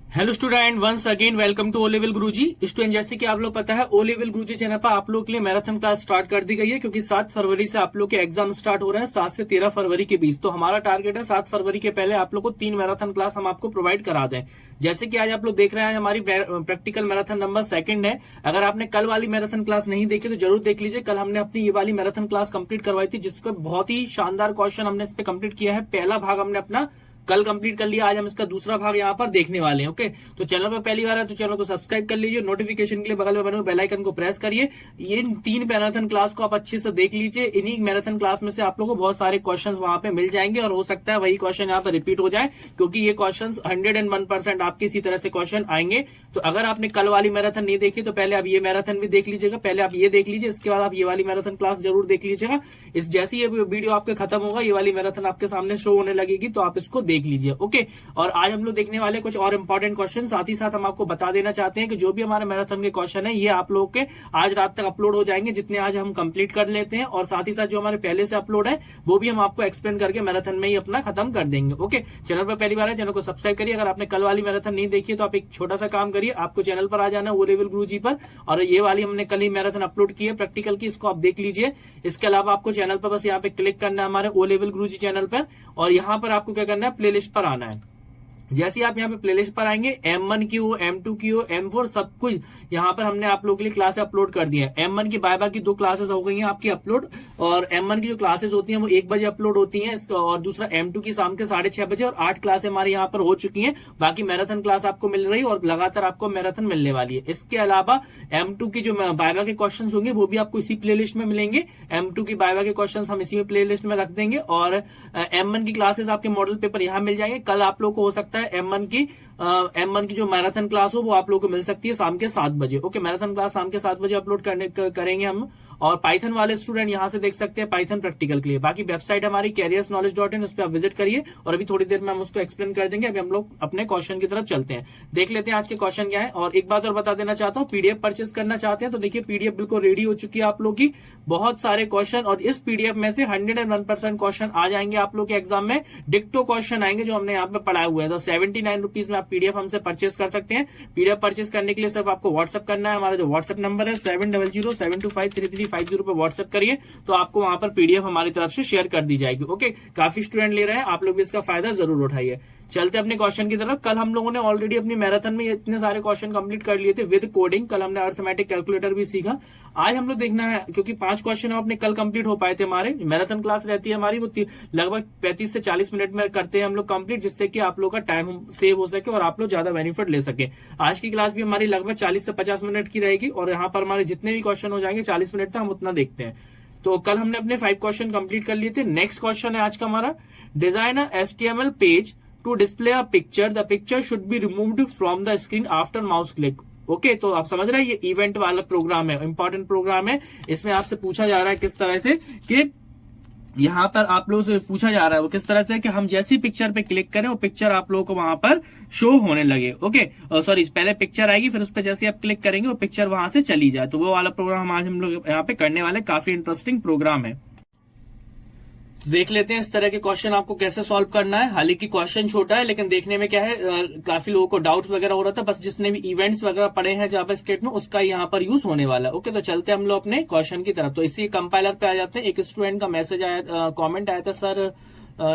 Hello student, once again welcome to O level Guruji. Student, जैसे कि आप लोग पता है ओ लेवल गुरुजी चैनल पर आप लोग के लिए मैराथन क्लास स्टार्ट कर दी गई है, क्योंकि 7 फरवरी से आप लोग के एग्जाम स्टार्ट हो रहे हैं 7 से 13 फरवरी के बीच। तो हमारा टारगेट है 7 फरवरी के पहले आप लोग को 3 मैराथन क्लास हम आपको प्रोवाइड करा दें। जैसे कि आज आप लोग देख रहे हैं, हमारी प्रैक्टिकल मैराथन नंबर 2 है। अगर आपने कल वाली मैराथन क्लास नहीं देखी तो जरूर देख लीजिए। कल हमने अपनी ये वाली मैराथन क्लास कंप्लीट करवाई थी, जिसको बहुत ही शानदार क्वेश्चन हमने इस पे कंप्लीट किया है। पहला भाग हमने अपना कल कंप्लीट कर लिया, आज हम इसका दूसरा भाग यहाँ पर देखने वाले हैं। ओके, तो चैनल पर पहली बार है तो चैनल को सब्सक्राइब कर लीजिए। नोटिफिकेशन के लिए बगल में बने हुए बेल आइकन को प्रेस करिए। ये 3 मैराथन क्लास को आप अच्छे से देख लीजिए। इन्हीं मैराथन क्लास में से आप लोगों को बहुत सारे क्वेश्चन वहां पे मिल जाएंगे, और हो सकता है वही क्वेश्चन यहाँ पर रिपीट हो जाए, क्योंकि ये क्वेश्चन 101% आपके इसी तरह से क्वेश्चन आएंगे। तो अगर आपने कल वाली मैराथन नहीं देखी तो पहले आप ये मैराथन भी देख लीजिएगा। पहले आप ये देख लीजिए, इसके बाद आप ये वाली मैराथन क्लास जरूर देख लीजिएगा। इस जैसे ये वीडियो आपके खत्म होगा, ये वाली मैराथन आपके सामने शो होने लगेगी, तो आप इसको देख लीजिए। ओके, और आज हम लोग देखने वाले कुछ और इंपॉर्टेंट क्वेश्चन। साथ ही साथ हम आपको बता देना चाहते हैं कि जो भी हमारे मैराथन के क्वेश्चन है, ये आप लोगों के आज रात तक अपलोड हो जाएंगे, जितने आज हम कंप्लीट कर लेते हैं। और साथ ही साथ जो हमारे पहले से अपलोड है वो भी हम आपको एक्सप्लेन करके मैराथन में ही अपना खत्म कर देंगे। ओके, चैनल पर पहली बार है, चैनल को सब्सक्राइब करिए। अगर आपने कल वाली मैराथन नहीं देखी है तो आप एक छोटा सा काम करिए, आपको चैनल पर आ जाना है ओ लेवल गुरुजी पर, और ये वाली हमने कल ही मैराथन अपलोड की है प्रैक्टिकल की, इसको आप देख लीजिए। इसके अलावा आपको चैनल पर बस यहाँ पे क्लिक करना है हमारे ओ लेवल गुरुजी चैनल पर, और यहाँ पर आपको क्या करना है, प्लेलिस्ट पर आना है। जैसे आप यहाँ पे प्लेलिस्ट पर आएंगे, M1 की हो, M2 की हो, M4 सब कुछ यहाँ पर हमने आप लोगों के लिए क्लास अपलोड कर दी है। M1 की बाय की 2 क्लासेस हो गई हैं आपकी अपलोड, और M1 की जो क्लासेस होती हैं वो 1 बजे अपलोड होती हैं, और दूसरा M2 की शाम के 6:30 बजे, और 8 क्लासें हमारे यहाँ पर हो चुकी हैं। बाकी मैराथन क्लास आपको मिल रही है और लगातार आपको मैराथन मिलने वाली है। इसके अलावा M2 की जो बाय के क्वेश्चन होंगे वो भी आपको इसी प्लेलिस्ट में मिलेंगे। M2 की बाय के क्वेश्चन हम इसी में प्लेलिस्ट में रख देंगे, और M1 की क्लासेस आपके मॉडल पेपर यहाँ मिल जाएंगे। कल आप लोग को हो सकता है M1 की जो मैराथन क्लास हो वो आप लोगों को मिल सकती है शाम के 7 बजे। ओके, मैराथन क्लास शाम के 7 बजे अपलोड करेंगे हम। और पाइथन वाले स्टूडेंट यहां से देख सकते हैं पाइथन प्रैक्टिकल के लिए। बाकी वेबसाइट हमारी careersknowledge.in, उस पर आप विजिट करिए, और अभी थोड़ी देर में हम उसको एक्सप्लेन कर देंगे। अभी हम लोग अपने क्वेश्चन की तरफ चलते हैं, देख लेते हैं आज के क्वेश्चन क्या है। और एक बात और बता देना चाहता हूँ, पीडीएफ परचेस करना चाहते हैं तो देखिए पीडीएफ बिल्कुल रेडी हो चुकी है आप लोग की, बहुत सारे क्वेश्चन, और इस पीडीएफ में से 101% क्वेश्चन आ जाएंगे आप लोग के एग्जाम में। डिक्टो क्वेश्चन आएंगे जो हमने यहाँ पे पढ़ाए हुए हैं। तो 79 रुपीज में आप पीडीएफ हमसे परचेस कर सकते हैं। पीडीएफ परचेस करने के लिए सिर्फ आपको व्हाट्सअप करना है। हमारा जो व्हाट्सअप नंबर है 7007253352 पे व्हाट्सअप करिए, तो आपको वहां पर पीडीएफ हमारी तरफ से शेयर कर दी जाएगी। ओके, काफी स्टूडेंट ले रहे हैं, आप लोग भी इसका फायदा जरूर उठाइए। चलते अपने क्वेश्चन की तरफ। कल हम लोगों ने ऑलरेडी अपनी मैराथन में इतने सारे क्वेश्चन कंप्लीट कर लिए थे विद कोडिंग। कल हमने अर्थमेटिक कैलकुलेटर भी सीखा। आज हम लोग देखना है, क्योंकि 5 क्वेश्चन अपने कल कंप्लीट हो पाए थे। हमारे मैराथन क्लास रहती है हमारी, वो लगभग 35 से 40 मिनट में करते हैं हम लोग कंप्लीट, जिससे कि आप लोग का टाइम सेव हो सके और आप लोग ज्यादा बेनिफिट ले सके। आज की क्लास भी हमारी लगभग 40 से 50 मिनट की रहेगी, और यहाँ पर हमारे जितने भी क्वेश्चन हो जाएंगे 40 मिनट तक हम उतना देखते हैं। तो कल हमने अपने 5 क्वेश्चन कंप्लीट कर लिए थे। नेक्स्ट क्वेश्चन है आज का हमारा, design a HTML page to display a picture, the picture should be removed from the screen after mouse click. Okay, तो आप समझ रहे हैं ये इवेंट वाला प्रोग्राम है, इंपॉर्टेंट प्रोग्राम है। इसमें आपसे पूछा जा रहा है किस तरह से कि यहाँ पर आप लोगों से पूछा जा रहा है वो किस तरह से कि हम जैसी पिक्चर पे क्लिक करें वो पिक्चर आप लोगों को वहां पर शो होने लगे। ओके, सॉरी, पहले पिक्चर आएगी, फिर उस पर जैसे आप क्लिक करेंगे वो पिक्चर वहां से चली जाए। तो वो वाला प्रोग्राम आज हम लोग यहाँ पे करने वाले, काफी इंटरेस्टिंग प्रोग्राम है। देख लेते हैं इस तरह के क्वेश्चन आपको कैसे सॉल्व करना है। हालांकि क्वेश्चन छोटा है, लेकिन देखने में क्या है, काफी लोगों को डाउट्स वगैरह हो रहा था। बस जिसने भी इवेंट्स वगैरह पढ़े हैं जावास्क्रिप्ट में, उसका यहाँ पर यूज होने वाला है। ओके, तो चलते हैं हम लोग अपने क्वेश्चन की तरफ। तो इसी कंपाइलर पे आ जाते हैं। एक स्टूडेंट का मैसेज आया, कॉमेंट आया था, सर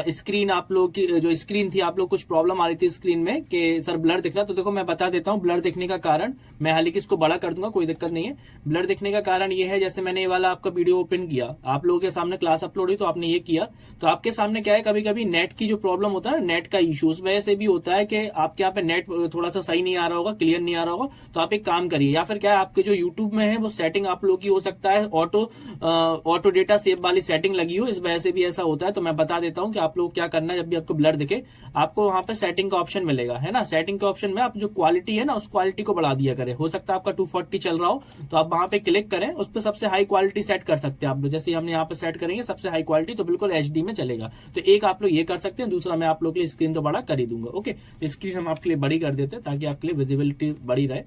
स्क्रीन आप लोग की जो स्क्रीन थी, आप लोग कुछ प्रॉब्लम आ रही थी स्क्रीन में कि सर ब्लर दिख रहा। तो देखो मैं बता देता हूँ ब्लर दिखने का कारण। मैं हालांकि इसको बड़ा कर दूंगा, कोई दिक्कत नहीं है। ब्लर दिखने का कारण ये है, जैसे मैंने ये वाला आपका वीडियो ओपन किया, आप लोगों के सामने क्लास अपलोड हुई, तो आपने ये किया, तो आपके सामने क्या है, कभी कभी नेट की जो प्रॉब्लम होता है, नेट का इशू, उस वजह से भी होता है कि आपके यहाँ पे नेट थोड़ा सा सही नहीं आ रहा होगा, क्लियर नहीं आ रहा होगा। तो आप एक काम करिए, या फिर क्या है, आपके जो यूट्यूब में है वो सेटिंग आप लोग की हो सकता है ऑटो डेटा सेव वाली सेटिंग लगी हो, इस वजह से भी ऐसा होता है। तो मैं बता देता हूँ कि आप लोग क्या करना, जब भी आपको ब्लर दिखे, आपको वहां पे सेटिंग का ऑप्शन मिलेगा, है ना। सेटिंग के ऑप्शन में आप जो क्वालिटी है ना, उस क्वालिटी को बढ़ा दिया करें। हो सकता है आपका 240 चल रहा हो, तो आप वहां पे क्लिक करें, उस पर सबसे हाई क्वालिटी सेट कर सकते हैं आप लोग। जैसे हमने यहाँ पे सेट करेंगे सबसे हाई क्वालिटी, तो बिल्कुल HD में चलेगा। तो एक आप लोग ये कर सकते हैं, दूसरा मैं आप लोग के लिए स्क्रीन तो बड़ा कर ही दूंगा। ओके, स्क्रीन हम आपके लिए बड़ी कर देते हैं ताकि आपके लिए विजिबिलिटी बड़ी रहे।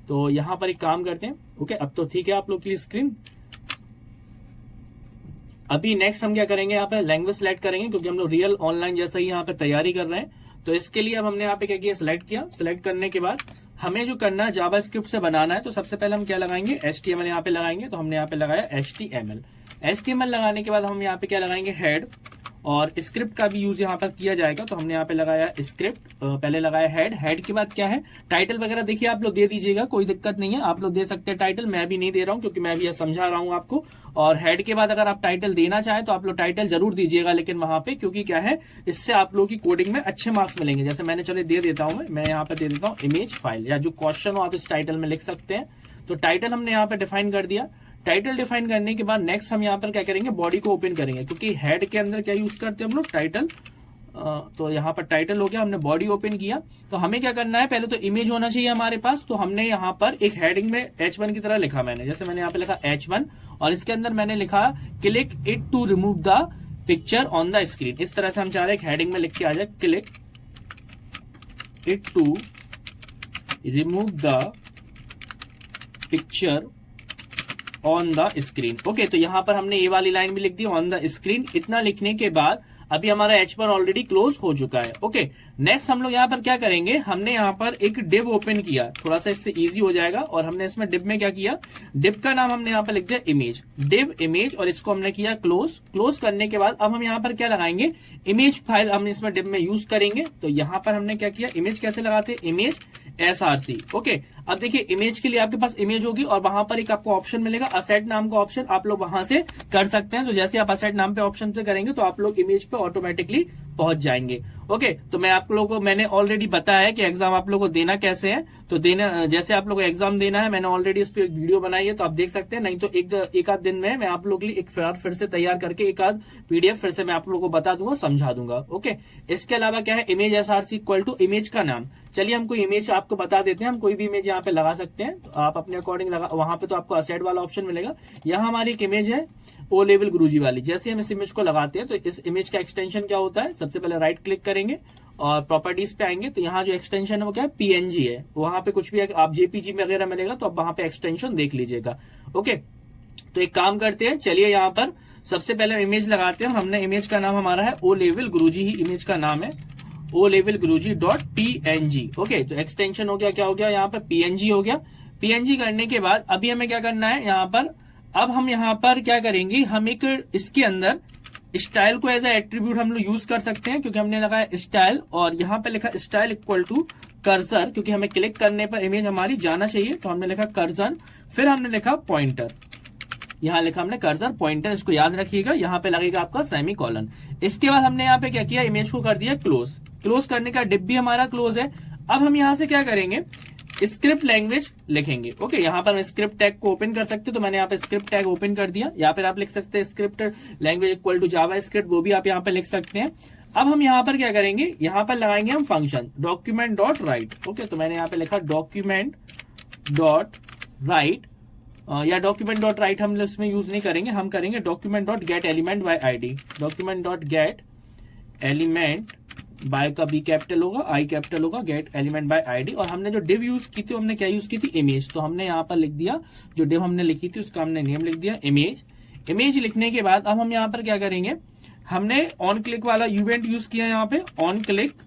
तो यहाँ पर एक काम करते हैं। ओके, अब तो ठीक है आप लोग के लिए स्क्रीन। अभी नेक्स्ट हम क्या करेंगे, यहाँ पे लैंग्वेज सेलेक्ट करेंगे, क्योंकि हम लोग रियल ऑनलाइन जैसा ही यहाँ पे तैयारी कर रहे हैं। तो इसके लिए अब हमने यहाँ पे क्या किया, सिलेक्ट किया। सिलेक्ट करने के बाद हमें जो करना है जावास्क्रिप्ट से बनाना है, तो सबसे पहले हम क्या लगाएंगे, HTML यहाँ पे लगाएंगे। तो हमने यहाँ पे लगाया HTML लगाने के बाद हम यहाँ पे क्या लगाएंगे, हेड, और स्क्रिप्ट का भी यूज यहाँ पर किया जाएगा। तो हमने यहाँ पे लगाया स्क्रिप्ट, पहले लगाया हेड के बाद क्या है, टाइटल वगैरह देखिए आप लोग दे दीजिएगा, कोई दिक्कत नहीं है, आप लोग दे सकते हैं टाइटल, मैं भी नहीं दे रहा हूँ क्योंकि मैं भी समझा रहा हूँ आपको। और हेड के बाद अगर आप टाइटल देना चाहें तो आप लोग टाइटल जरूर दीजिएगा, लेकिन वहां पे क्योंकि क्या है, इससे आप लोगों की कोडिंग में अच्छे मार्क्स मिलेंगे। जैसे मैंने चले दे देता हूँ, मैं यहाँ पे दे देता हूँ इमेज फाइल, या जो क्वेश्चन हो आप इस टाइटल में लिख सकते हैं। तो टाइटल हमने यहाँ पे डिफाइन कर दिया। टाइटल डिफाइन करने के बाद नेक्स्ट हम यहाँ पर क्या करेंगे, बॉडी को ओपन करेंगे, क्योंकि हेड के अंदर क्या यूज करते हैं हम लोग, टाइटल। तो यहाँ पर टाइटल हो गया, हमने बॉडी ओपन किया। तो हमें क्या करना है, पहले तो इमेज होना चाहिए हमारे पास। तो हमने यहाँ पर एक हेडिंग में H1 की तरह लिखा मैंने, जैसे मैंने यहाँ पे लिखा H1, और इसके अंदर मैंने लिखा click it to remove the picture on the screen. इस तरह से हम चाह रहे हैं हेडिंग में लिख के आ जाए, click it to remove the picture on the screen. Okay, तो यहां पर हमने ये वाली लाइन भी लिख दी, ऑन द स्क्रीन। इतना लिखने के बाद अभी हमारा H1 ऑलरेडी क्लोज हो चुका है। ओके, नेक्स्ट हम लोग यहाँ पर क्या करेंगे, हमने यहाँ पर एक डिव ओपन किया, थोड़ा सा इससे इजी हो जाएगा। और हमने इसमें डिव में क्या किया, डिव का नाम हमने यहाँ पर लिख दिया इमेज, डिव इमेज, और इसको हमने किया क्लोज। क्लोज करने के बाद अब हम यहाँ पर क्या लगाएंगे, इमेज फाइल हम इसमें डिव में यूज करेंगे। तो यहाँ पर हमने क्या किया, इमेज कैसे लगाते हैं, इमेज SRC। ओके, अब देखिए इमेज के लिए आपके पास इमेज होगी और वहां पर एक आपको ऑप्शन मिलेगा असेट नाम का ऑप्शन, आप लोग वहां से कर सकते हैं। तो जैसे आप असेट नाम पे ऑप्शन पे करेंगे तो आप लोग इमेज पे ऑटोमेटिकली पहुंच जाएंगे। ओके, तो मैं आप लोगों को, मैंने ऑलरेडी बताया है कि एग्जाम आप लोगों को देना कैसे है। तो देना, जैसे आप लोगों को एग्जाम देना है, मैंने ऑलरेडी उस पर एक वीडियो बनाई है, तो आप देख सकते हैं। नहीं तो एक आध दिन में मैं आप लोगों के लिए एक फिर से तैयार करके एक आध PDF फिर से मैं आप लोगों को बता दूंगा, समझा दूंगा। ओके, इसके अलावा क्या है, image SRC equal to image का नाम। चलिए हम कोई इमेज आपको बता देते हैं, हम कोई भी इमेज यहाँ पे लगा सकते हैं। तो आप अपने अकॉर्डिंग लगा, वहां पे तो आपको असेट वाला ऑप्शन मिलेगा। यहाँ हमारी एक इमेज है O लेवल गुरुजी वाली। जैसे हम इस इमेज को लगाते हैं तो इस इमेज का एक्सटेंशन क्या होता है, सबसे पहले राइट क्लिक करेंगे और प्रॉपर्टीज पे आएंगे। तो यहाँ जो एक्सटेंशन है वो क्या है, PNG है। वहां पे कुछ भी आप JPG वगैरह मिलेगा तो आप वहां पे एक्सटेंशन देख लीजिएगा। ओके, तो एक काम करते हैं, चलिए यहाँ पर सबसे पहले इमेज लगाते हैं। हमने इमेज का नाम हमारा है O लेवल गुरुजी, ही इमेज का नाम है O लेवल गुरुजी .png। ओके, तो एक्सटेंशन हो गया, क्या हो गया यहाँ पर, PNG हो गया। PNG करने के बाद अभी हमें क्या करना है यहाँ पर, अब हम यहाँ पर क्या करेंगे, हम एक इसके अंदर स्टाइल को एज ए एट्रीब्यूट हम लोग यूज कर सकते हैं, क्योंकि हमने लगाया स्टाइल और यहाँ पे लिखा स्टाइल इक्वल टू कर्सर, क्योंकि हमें क्लिक करने पर इमेज हमारी जाना चाहिए। तो हमने लिखा कर्सर, फिर हमने लिखा पॉइंटर, यहाँ लिखा हमने कर्सर पॉइंटर, इसको याद रखिएगा। यहाँ पे लगेगा आपका सेमीकोलन। इसके बाद हमने यहाँ पे क्या किया, इमेज को कर दिया क्लोज। क्लोज करने का डिव भी हमारा क्लोज है। अब हम यहाँ से क्या करेंगे, स्क्रिप्ट लैंग्वेज लिखेंगे। ओके, यहाँ पर हम स्क्रिप्ट टैग को ओपन कर सकते हो, तो मैंने यहाँ पे स्क्रिप्ट टैग ओपन कर दिया। यहाँ पर आप लिख सकते हैं script language equal to JavaScript, वो भी आप यहाँ पे लिख सकते हैं। अब हम यहाँ पर क्या करेंगे, यहाँ पर लगाएंगे हम function document dot right. Okay, तो मैंने यहाँ पे लिखा डॉक्यूमेंट डॉट राइट, या डॉक्यूमेंट डॉट राइट हम इसमें यूज नहीं करेंगे, हम करेंगे document dot gate element by ID। Document dot gate element by का B कैपिटल होगा, I कैपिटल होगा, गेट एलिमेंट बाय ID। और हमने जो डिव यूज की थी, हमने क्या यूज की थी, इमेज। तो हमने यहाँ पर लिख दिया, जो डिव हमने लिखी थी उसका हमने नेम लिख दिया इमेज। इमेज लिखने के बाद अब हम यहाँ पर क्या करेंगे, हमने ऑन क्लिक वाला इवेंट यूज किया यहाँ पे, on click.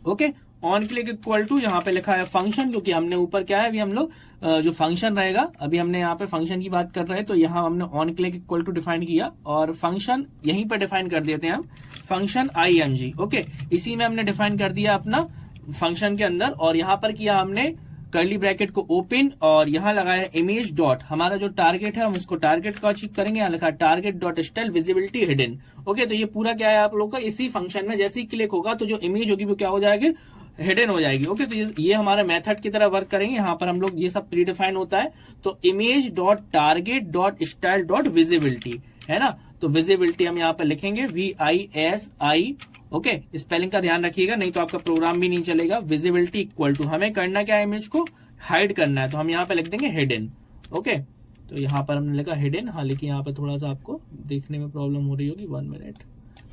Okay, on click equal to यहाँ पे लिखा है फंक्शन, क्योंकि हमने ऊपर क्या है, अभी हम लोग जो फंक्शन रहेगा, अभी हमने यहाँ पे फंक्शन की बात कर रहे हैं, तो यहाँ हमने on click equal to define किया और फंक्शन यहीं पर डिफाइन कर देते हैं हम, फंक्शन IMG। ओके, इसी में हमने डिफाइन कर दिया अपना फंक्शन के अंदर, और यहाँ पर किया हमने कर्ली ब्रैकेट को ओपन और यहाँ लगाया इमेज डॉट, हमारा जो टारगेट है हम उसको टारगेट को अचीव करेंगे। यहाँ लिखा target dot style visibility hidden. Okay, तो ये पूरा क्या है आप लोग का, इसी फंक्शन में जैसे ही क्लिक होगा तो जो इमेज होगी वो क्या हो जाएगी, हिडन हो जाएगी। ओके, तो ये हमारे मेथड की तरह वर्क करेंगे। यहाँ पर हम लोग ये सब प्री डिफाइन होता है, तो image dot target dot style dot visibility है ना। तो विजिबिलिटी हम यहाँ पर लिखेंगे VISI। ओके, स्पेलिंग का ध्यान रखिएगा, नहीं तो आपका प्रोग्राम भी नहीं चलेगा। विजिबिलिटी इक्वल टू हमें करना क्या है, इमेज को हाइड करना है, तो हम यहाँ पे लिख देंगे हिडन। ओके, तो यहाँ पर हमने लिखा हिडन। हाँ, लेकिन यहाँ पे थोड़ा सा आपको देखने में प्रॉब्लम हो रही होगी, 1 मिनट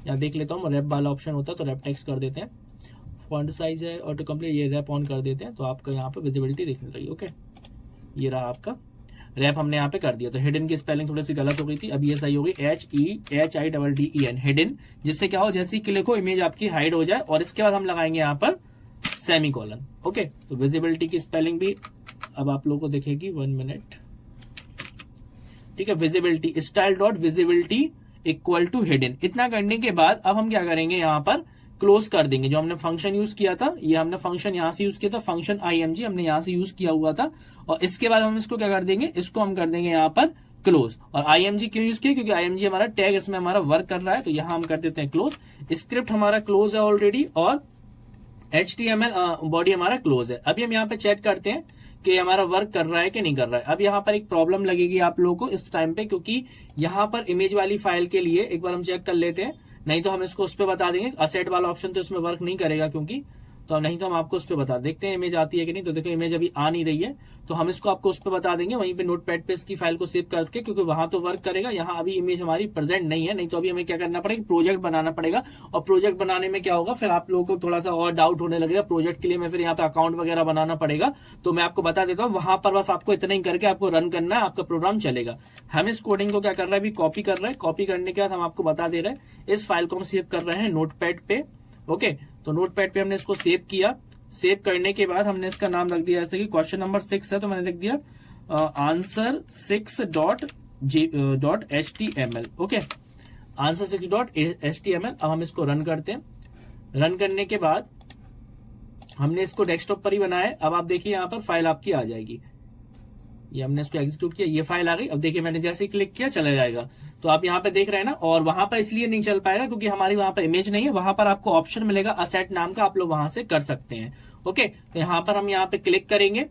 यहाँ देख लेता हूँ। रैप वाला ऑप्शन होता है तो रैप टेक्स्ट कर देते हैं, फॉन्ट साइज है ऑटो कंप्लीट, ये रैप ऑन कर देते हैं तो आपका यहाँ पे विजिबिलिटी दिखने लगी। ओके, ये रहा आपका रैप हमने यहाँ पे कर दिया। तो हिडन की स्पेलिंग थोड़ी सी गलत हो गई थी, अब ये सही हो गई, HEHIDDEN हिडन, जिससे क्या हो जैसे ही क्लिक हो इमेज आपकी हाइड हो जाए। और इसके बाद हम लगाएंगे यहाँ पर सेमीकोलन। ओके, तो विजिबिलिटी की स्पेलिंग भी अब आप लोगों को दिखेगी, 1 मिनट, ठीक है। Visibility style dot visibility equal to hidden. इतना करने के बाद अब हम क्या करेंगे, यहाँ पर क्लोज कर देंगे। जो हमने फंक्शन यूज किया था, ये हमने फंक्शन यहां से यूज किया था, फंक्शन IMG हमने यहां से यूज किया हुआ था। और इसके बाद हम इसको क्या कर देंगे, इसको हम कर देंगे यहाँ पर क्लोज। और IMG क्यों यूज किया, क्योंकि IMG हमारा टैग इसमें हमारा वर्क कर रहा है, तो यहां हम कर देते हैं क्लोज। स्क्रिप्ट हमारा क्लोज है ऑलरेडी और HTML बॉडी हमारा क्लोज है। अभी हम यहाँ पे चेक करते हैं कि हमारा वर्क कर रहा है कि नहीं कर रहा है। अब यहाँ पर एक प्रॉब्लम लगेगी आप लोगों को इस टाइम पे, क्योंकि यहाँ पर इमेज वाली फाइल के लिए एक बार हम चेक कर लेते हैं, नहीं तो हम इसको उस पर बता देंगे। असेट वाला ऑप्शन तो इसमें वर्क नहीं करेगा, क्योंकि तो नहीं तो हम आपको उस पर बता देखते हैं इमेज आती है कि नहीं। तो देखो इमेज अभी आ नहीं रही है, तो हम इसको आपको उस पर बता देंगे वहीं पे नोटपैड पे इसकी फाइल को सेव करके, क्योंकि वहां तो वर्क करेगा, यहाँ अभी इमेज हमारी प्रेजेंट नहीं है। नहीं तो अभी हमें क्या करना पड़ेगा, प्रोजेक्ट बनाना पड़ेगा। और प्रोजेक्ट बनाने में क्या होगा, फिर आप लोगों को थोड़ा सा और डाउट होने लगेगा। प्रोजेक्ट के लिए मैं फिर यहाँ पे अकाउंट वगैरह बनाना पड़ेगा, तो मैं आपको बता देता हूँ, वहां पर बस आपको इतना ही करके आपको रन करना है, आपका प्रोग्राम चलेगा। हम इस कोडिंग को क्या कर रहे हैं, अभी कॉपी कर रहे हैं। कॉपी करने के बाद हम आपको बता दे रहे हैं, इस फाइल को हम सेव कर रहे हैं नोटपैड पे। ओके, तो नोटपैड पे हमने इसको सेव किया। सेव करने के बाद हमने इसका नाम रख दिया, जैसे कि क्वेश्चन नंबर 6 है, तो मैंने लिख दिया answer 6.html। Okay, answer 6.html। अब हम इसको रन करते हैं। रन करने के बाद हमने इसको डेस्कटॉप पर ही बनाया है। अब आप देखिए यहाँ पर फाइल आपकी आ जाएगी, ये हमने इसको एग्जीक्यूट किया, ये फाइल आ गई। अब देखिए मैंने जैसे ही क्लिक किया चला जाएगा। तो आप यहाँ पे देख रहे हैं ना, और वहां पर इसलिए नहीं चल पाएगा क्योंकि हमारी वहां पर इमेज नहीं है। वहां पर आपको ऑप्शन मिलेगा असेट नाम का, आप लोग वहां से कर सकते हैं। ओके, तो यहाँ पर हम यहाँ पे क्लिक करेंगे।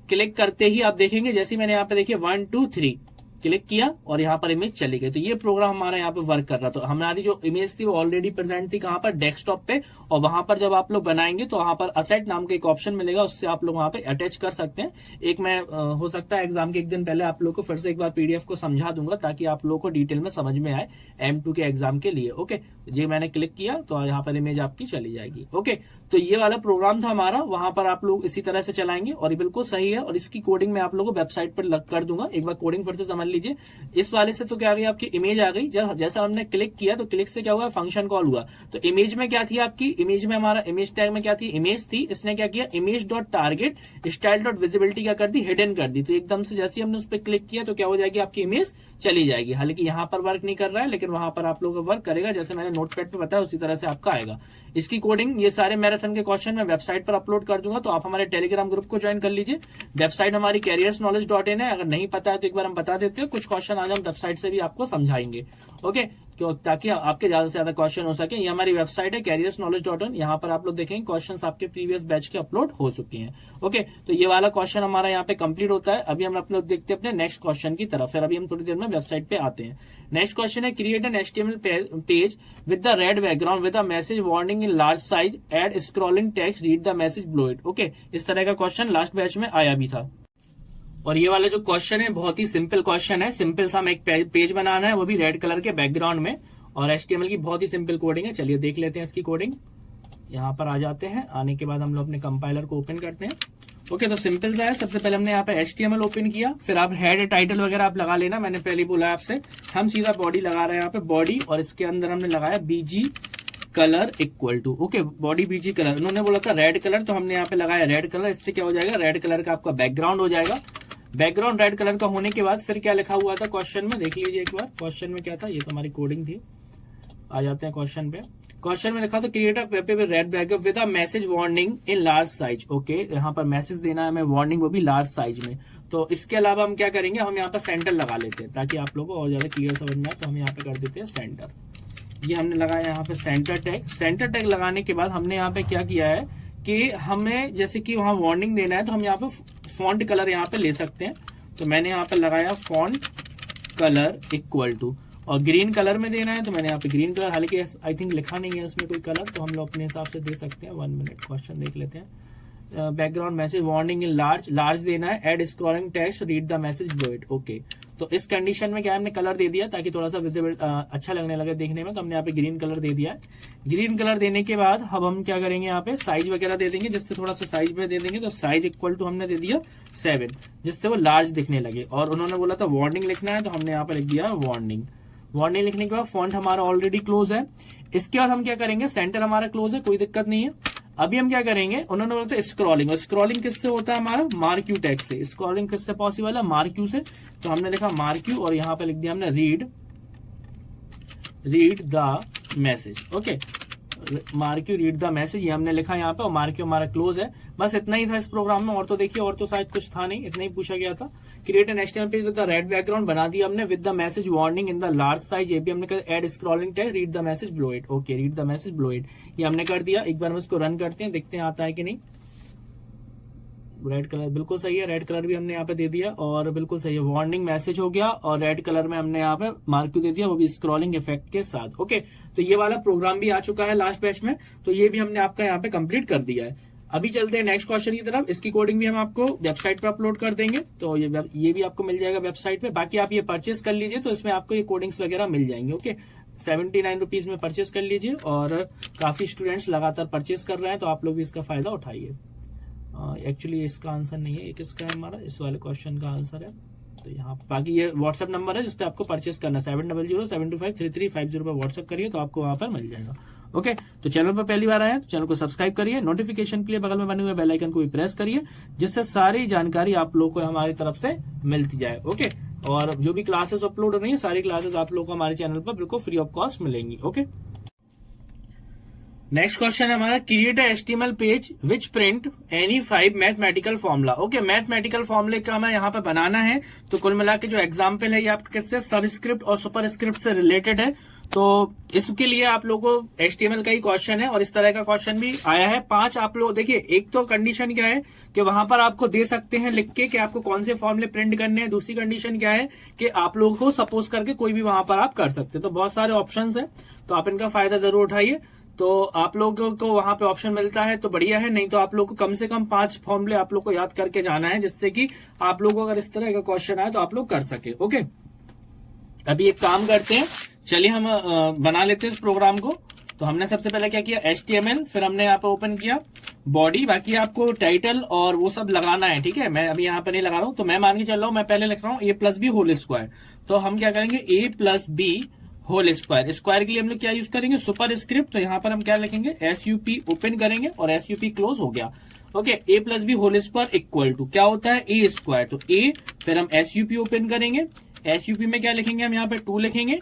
क्लिक करते ही आप देखेंगे, जैसे मैंने यहाँ पे देखिए 1 2 3 क्लिक किया और यहाँ पर इमेज चली गई। तो ये प्रोग्राम हमारा यहाँ पे वर्क कर रहा। तो हमारी जो इमेज थी वो ऑलरेडी प्रेजेंट थी कहाँ पर, डेस्कटॉप पे। और वहां पर जब आप लोग बनाएंगे तो वहां पर असेट नाम का एक ऑप्शन मिलेगा, उससे आप लोग वहां पे अटैच कर सकते हैं। एक मैं हो सकता है एग्जाम के एक दिन पहले आप लोग को फिर से एक बार PDF को समझा दूंगा, ताकि आप लोगों को डिटेल में समझ में आए M2 के एग्जाम के लिए। ओके, ये मैंने क्लिक किया तो यहाँ पर इमेज आपकी चली जाएगी। ओके, तो ये वाला प्रोग्राम था हमारा, वहां पर आप लोग इसी तरह से चलाएंगे और ये बिल्कुल सही है। और इसकी कोडिंग मैं आप लोगों को वेबसाइट पर कर दूंगा, एक बार कोडिंग फिर से समझ लीजिए। इस वाले से तो क्या आ गई आपकी इमेज आ गई। जैसा हमने क्लिक किया तो क्लिक से क्या हुआ, फंक्शन कॉल हुआ। तो इमेज में क्या थी आपकी, इमेज में हमारा इमेज टैग में क्या थी, इमेज थी। इसने क्या किया, image dot target style dot visibility क्या कर दी, हिडन कर दी। तो एकदम से जैसे हमने उस पर क्लिक किया तो क्या हो जाएगी, आपकी इमेज चली जाएगी। हालांकि यहाँ पर वर्क नहीं कर रहा है, लेकिन वहां पर आप लोगों का वर्क करेगा। जैसे मैंने नोटपैड पे बताया उसी तरह से आपका आएगा। इसकी कोडिंग, ये सारे मैराथन के क्वेश्चन मैं वेबसाइट पर अपलोड कर दूंगा, तो आप हमारे टेलीग्राम ग्रुप को ज्वाइन कर लीजिए। वेबसाइट हमारी careersknowledge.in है। अगर नहीं पता है तो एक बार हम बता देते हैं, कुछ क्वेश्चन आज हम वेबसाइट से भी आपको समझाएंगे। ओके, क्यों, ताकि आपके ज्यादा से ज्यादा क्वेश्चन हो सके। ये हमारी वेबसाइट है careersknowledge.in, यहाँ पर आप लोग देखेंगे क्वेश्चंस आपके प्रीवियस बैच के अपलोड हो चुके हैं। ओके, तो ये वाला क्वेश्चन हमारा यहाँ पे कंप्लीट होता है। अभी हम अपने देखते हैं अपने नेक्स्ट क्वेश्चन की तरफ, फिर अभी हम थोड़ी देर में वेबसाइट पे आते हैं। नेक्स्ट क्वेश्चन है, create an HTML page with the red background with a message warning in large size, add scrolling text, read the message below it. Okay, इस तरह का क्वेश्चन लास्ट बैच में आया भी था। और ये वाला जो क्वेश्चन है बहुत ही सिंपल क्वेश्चन है। सिंपल सा हमें एक पेज बनाना है, वो भी रेड कलर के बैकग्राउंड में, और HTML की बहुत ही सिंपल कोडिंग है। चलिए देख लेते हैं इसकी कोडिंग। यहाँ पर आ जाते हैं, आने के बाद हम लोग अपने कंपाइलर को ओपन करते हैं। ओके, तो सिंपल सा है। सबसे पहले हमने यहाँ पे HTML ओपन किया, फिर आप हेड टाइटल वगैरह आप लगा लेना, मैंने पहले बोला आपसे। हम सीधा बॉडी लगा रहे हैं यहाँ पे, बॉडी, और इसके अंदर हमने लगाया BG colour equal to. Okay, body BG colour, उन्होंने बोला था रेड कलर, तो हमने यहाँ पे लगाया रेड कलर। इससे क्या हो जाएगा, रेड कलर का आपका बैकग्राउंड हो जाएगा। बैकग्राउंड रेड कलर का होने के बाद फिर क्या लिखा हुआ था क्वेश्चन में, देख लीजिए एक बार। क्वेश्चन में क्या था, ये तो हमारी कोडिंग थी। आ जाते हैं क्वेश्चन पे। क्वेश्चन में लिखा था, create a web page with red background with a message warning in large size. Okay, यहाँ पर मैसेज देना है हमें, वार्निंग वो भी लार्ज साइज में। तो इसके अलावा हम क्या करेंगे, हम यहाँ पर सेंटर लगा लेते हैं ताकि आप लोगों को और ज्यादा क्लियर समझ में आए। तो हम यहाँ पे कर देते हैं सेंटर। ये हमने लगाया यहाँ पे सेंटर टैग। सेंटर टैग लगाने के बाद हमने यहाँ पे क्या किया है कि हमें जैसे कि वहां वार्निंग देना है, तो हम यहाँ पे फॉन्ट कलर यहाँ पे ले सकते हैं। तो मैंने यहाँ पे लगाया फॉन्ट कलर इक्वल टू, और ग्रीन कलर में देना है तो मैंने यहाँ पे ग्रीन कलर, हालांकि आई थिंक लिखा नहीं है उसमें कोई कलर, तो हम लोग अपने हिसाब से दे सकते हैं। 1 मिनट, क्वेश्चन देख लेते हैं। Background message warning in large, large देना है, add scrolling text, read the message below it. Okay, तो इस कंडीशन में क्या है, हमने कलर दे दिया ताकि थोड़ा सा विजिबल अच्छा लगने लगे देखने में, तो हमने यहाँ पे ग्रीन कलर दे दिया है। ग्रीन कलर देने के बाद अब हम क्या करेंगे, यहाँ पे साइज वगैरह दे देंगे, जिससे थोड़ा सा साइज में दे देंगे, तो साइज इक्वल टू हमने दे दिया 7, जिससे वो लार्ज दिखने लगे। और उन्होंने बोला था वार्निंग लिखना है, तो हमने यहाँ पे लिख दिया वार्निंग। वार्निंग लिखने के बाद फॉन्ट हमारा ऑलरेडी क्लोज है। इसके बाद हम क्या करेंगे, सेंटर हमारा क्लोज है, कोई दिक्कत नहीं है। अभी हम क्या करेंगे, उन्होंने बोला था स्क्रॉलिंग, और स्क्रॉलिंग किससे होता है हमारा, मार्क यू टैग से। स्क्रॉलिंग किससे पॉसिबल है, मार्क यू से। तो हमने लिखा मार्क यू और यहाँ पे लिख दिया हमने read the message. Okay, mark you read the message, ये हमने लिखा यहाँ पे, और मार्क यू हमारा क्लोज है। बस इतना ही था इस प्रोग्राम में, और तो देखिए और तो शायद कुछ था नहीं, इतना ही पूछा गया था। Create an HTML page with the red background बना दिया हमने, with the message warning in the large size. ये भी हमने कर add scrolling tag, read the message below it. Okay, read the message below it, ये हमने कर दिया। एक बार हम इसको रन करते हैं, देखते हैं आता है कि नहीं। रेड कलर बिल्कुल सही है, रेड कलर भी हमने यहाँ पे दे दिया और बिल्कुल सही है। वार्निंग मैसेज हो गया और रेड कलर में हमने यहाँ पे मार्क क्यू दे दिया, वो भी स्क्रॉलिंग इफेक्ट के साथ। ओके, तो ये वाला प्रोग्राम भी आ चुका है लास्ट बैच में, तो ये भी हमने आपका यहाँ पे कंप्लीट कर दिया है। अभी चलते हैं नेक्स्ट क्वेश्चन की तरफ। इसकी कोडिंग भी हम आपको वेबसाइट पर अपलोड कर देंगे, तो ये भी आपको मिल जाएगा वेबसाइट पे। बाकी आप ये परचेस कर लीजिए, तो इसमें आपको ये कोडिंग्स वगैरह मिल जाएंगे। ओके, 79 रुपीज में परचेस कर लीजिए, और काफी स्टूडेंट्स लगातार परचेस कर रहे हैं, तो आप लोग भी इसका फायदा उठाइए। एक्चुअली इसका आंसर नहीं है, एक इसका हमारा इस वाले क्वेश्चन का आंसर है। तो यहाँ बाकी ये व्हाट्सएप नंबर है जिसपे आपको परचेस करना है, 7007253350 पर व्हाट्सएप करिए, तो आपको वहां पर मिल जाएगा। ओके, तो चैनल पर पहली बार आए हैं तो चैनल को सब्सक्राइब करिए, नोटिफिकेशन के लिए बगल में बने हुए बेल आइकन को भी प्रेस करिए, जिससे सारी जानकारी आप लोग को हमारी तरफ से मिलती जाए। ओके, और जो भी क्लासेस अपलोड हो रही है, सारी क्लासेस आप लोग को हमारे चैनल पर बिल्कुल फ्री ऑफ कॉस्ट मिलेंगी। ओके, नेक्स्ट क्वेश्चन है हमारा, create HTML page which print any 5 mathematical formula. Okay, mathematical फॉर्मूले का हमें यहाँ पे बनाना है, तो कुल मिला के जो एग्जाम्पल है ये आपका किससे, सबस्क्रिप्ट और सुपरस्क्रिप्ट से रिलेटेड है। तो इसके लिए आप लोगों को एचटीएमएल का ही क्वेश्चन है, और इस तरह का क्वेश्चन भी आया है 5। आप लोग देखिए, एक तो कंडीशन क्या है कि वहां पर आपको दे सकते हैं लिख के कि आपको कौन से फॉर्मूले प्रिंट करने हैं। दूसरी कंडीशन क्या है कि आप लोगों को सपोज करके कोई भी वहां पर आप कर सकते हैं। तो बहुत सारे ऑप्शंस है, तो आप इनका फायदा जरूर उठाइए। तो आप लोगों को वहां पे ऑप्शन मिलता है तो बढ़िया है, नहीं तो आप लोग को कम से कम 5 फॉर्मूले आप लोग को याद करके जाना है, जिससे कि आप लोगों को अगर इस तरह का क्वेश्चन आए तो आप लोग कर सके। ओके, अभी एक काम करते हैं, चलिए हम बना लेते हैं इस प्रोग्राम को। तो हमने सबसे पहले क्या किया, HTML, फिर हमने यहाँ पे ओपन किया बॉडी। बाकी आपको टाइटल और वो सब लगाना है, ठीक है। मैं अभी यहाँ पे नहीं लगा रहा हूँ, तो मैं मान के चल रहा हूँ, मैं पहले लिख रहा हूँ A+B होल स्क्वायर। तो हम क्या करेंगे, A+B होल स्क्वायर। स्क्वायर के लिए हम लोग क्या यूज करेंगे, सुपर स्क्रिप्ट। तो यहाँ पर हम क्या लिखेंगे, SUP ओपन करेंगे और SUP क्लोज हो गया। Okay, A+B whole square equal to क्या होता है, A स्क्वायर। तो A, फिर हम SUP ओपन करेंगे, SUP में क्या लिखेंगे, हम यहाँ पे 2 लिखेंगे,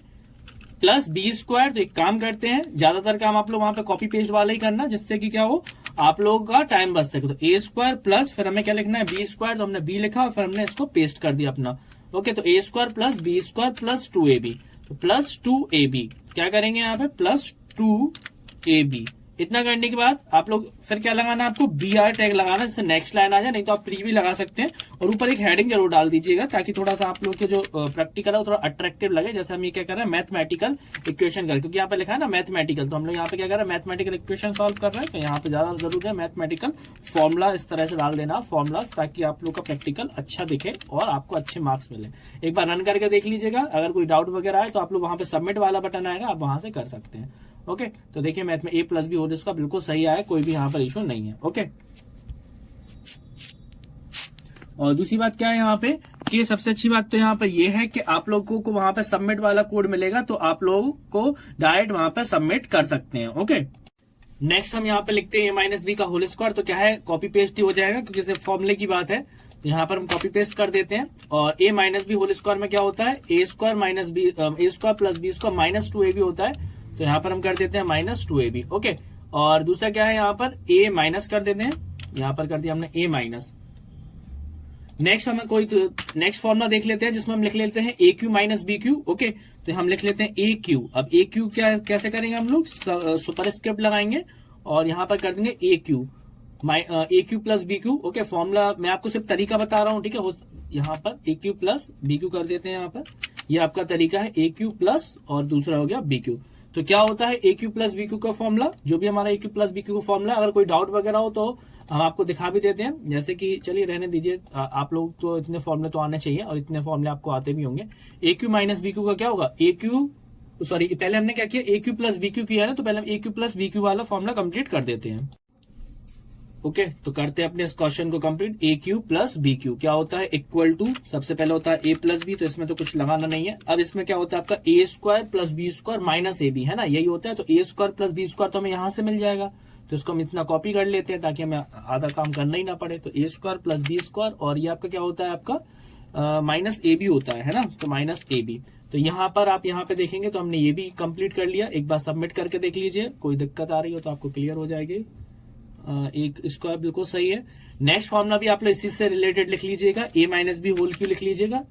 प्लस B स्क्वायर। तो एक काम करते हैं, ज्यादातर काम आप लोग वहां पे कॉपी पेस्ट वाला ही करना, जिससे कि क्या हो, आप लोगों का टाइम बच सके। तो A स्क्वायर प्लस फिर हमें क्या लिखना है, B स्क्वायर। तो हमने B लिखा और फिर हमने इसको पेस्ट कर दिया अपना। ओके, तो A square plus B square plus 2AB, तो प्लस 2AB क्या करेंगे यहाँ पे, प्लस 2AB। इतना करने के बाद आप लोग फिर क्या लगाना है, आपको BR टैग लगाना, जिससे नेक्स्ट लाइन आ जाए, नहीं तो आप प्री भी लगा सकते हैं। और ऊपर एक हेडिंग जरूर डाल दीजिएगा, ताकि थोड़ा सा आप लोग के जो प्रैक्टिकल है वो थोड़ा अट्रैक्टिव लगे। जैसे हम ये क्या कर रहे हैं, मैथमेटिकल इक्वेशन कर, क्योंकि यहाँ पे लिखा है ना मैथमेटिकल, तो हम लोग यहाँ पे क्या कर रहे हैं, मैथमेटिकल इक्वेशन सॉल्व कर रहे हैं। तो यहाँ पे ज्यादा जरूर है मैथमेटिकल फॉर्मुला, इस तरह से डाल देना फॉर्मुलाज, ताकि आप लोग का प्रैक्टिकल अच्छा दिखे और आपको अच्छे मार्क्स मिले। एक बार रन करके देख लीजिएगा, अगर कोई डाउट वगैरह आए तो आप लोग वहां पे सबमिट वाला बटन आएगा, आप वहां से कर सकते हैं। ओके, तो देखिए मैथ में A+B होल स्क्वायर बिल्कुल सही आया, कोई भी यहाँ पर इशू नहीं है। ओके, और दूसरी बात क्या है यहाँ पे, कि सबसे अच्छी बात तो यहाँ पे ये है कि आप लोगों को वहां पे सबमिट वाला कोड मिलेगा, तो आप लोगों को डायरेक्ट वहां पे सबमिट कर सकते हैं। ओके, नेक्स्ट हम यहाँ पे लिखते हैं A-B का होल स्क्वायर। तो क्या है, कॉपी पेस्ट ही हो जाएगा, क्योंकि सिर्फ फॉर्मूले की बात है। तो यहाँ पर हम कॉपी पेस्ट कर देते हैं। और A-B होल स्क्वायर में क्या होता है, A square minus B, A square plus B square minus 2AB होता है। तो यहाँ पर हम कर देते हैं माइनस 2AB। ओके, और दूसरा क्या है, यहाँ पर A माइनस कर देते हैं, यहाँ पर कर दिया हमने A माइनस। नेक्स्ट हमें कोई नेक्स्ट फॉर्मूला देख लेते हैं, जिसमें हम लिख लेते हैं AQ माइनस BQ। ओके, तो हम लिख लेते हैं AQ। अब AQ क्या कैसे करेंगे, हम लोग सुपर स्क्रिप्ट लगाएंगे और यहाँ पर कर देंगे AQ plus BQ। Okay, formula मैं आपको सिर्फ तरीका बता रहा हूँ, ठीक है। यहाँ पर AQ प्लस BQ कर देते हैं, यहाँ पर ये आपका तरीका है, AQ प्लस और दूसरा हो गया BQ। तो क्या होता है ए क्यू प्लस बी क्यू का फॉर्मूला, जो भी हमारा ए क्यू प्लस बी क्यू का फॉर्मूला। अगर कोई डाउट वगैरह हो तो हम आपको दिखा भी देते हैं, जैसे कि चलिए रहने दीजिए, आप लोग तो इतने फॉर्मूले तो आने चाहिए और इतने फॉर्मूले आपको आते भी होंगे। ए क्यू माइनस बी क्यू का क्या होगा, ए क्यू सॉरी पहले हमने क्या किया, ए क्यू प्लस बी क्यू किया ना, तो पहले हम ए क्यू प्लस बी क्यू वाला फॉर्मूला कंप्लीट कर देते हैं। ओके तो करते हैं अपने इस क्वेश्चन को कंप्लीट। ए क्यू प्लस बी क्यू क्या होता है, इक्वल टू, सबसे पहले होता है ए प्लस बी, तो इसमें तो कुछ लगाना नहीं है। अब इसमें क्या होता है आपका a square plus b square minus a b, है ना, यही होता है। तो a square plus b square तो हमें यहां से मिल जाएगा, तो इसको हम इतना कॉपी कर लेते हैं ताकि हमें आधा काम करना ही ना पड़े। तो a square plus b square, और ये आपका क्या होता है, आपका माइनस ए बी होता है ना, तो माइनस ए बी। तो यहाँ पर आप यहाँ पे देखेंगे तो हमने ये भी कंप्लीट कर लिया। एक बार सबमिट करके देख लीजिए, कोई दिक्कत आ रही हो तो आपको क्लियर हो जाएगी। एक स्क्वायर बिल्कुल सही है। नेक्स्ट फॉर्मूला भी आप लोग इसी से रिलेटेड लिख लीजिएगा, ए माइनस बी होल क्यू लिख लीजिएगा,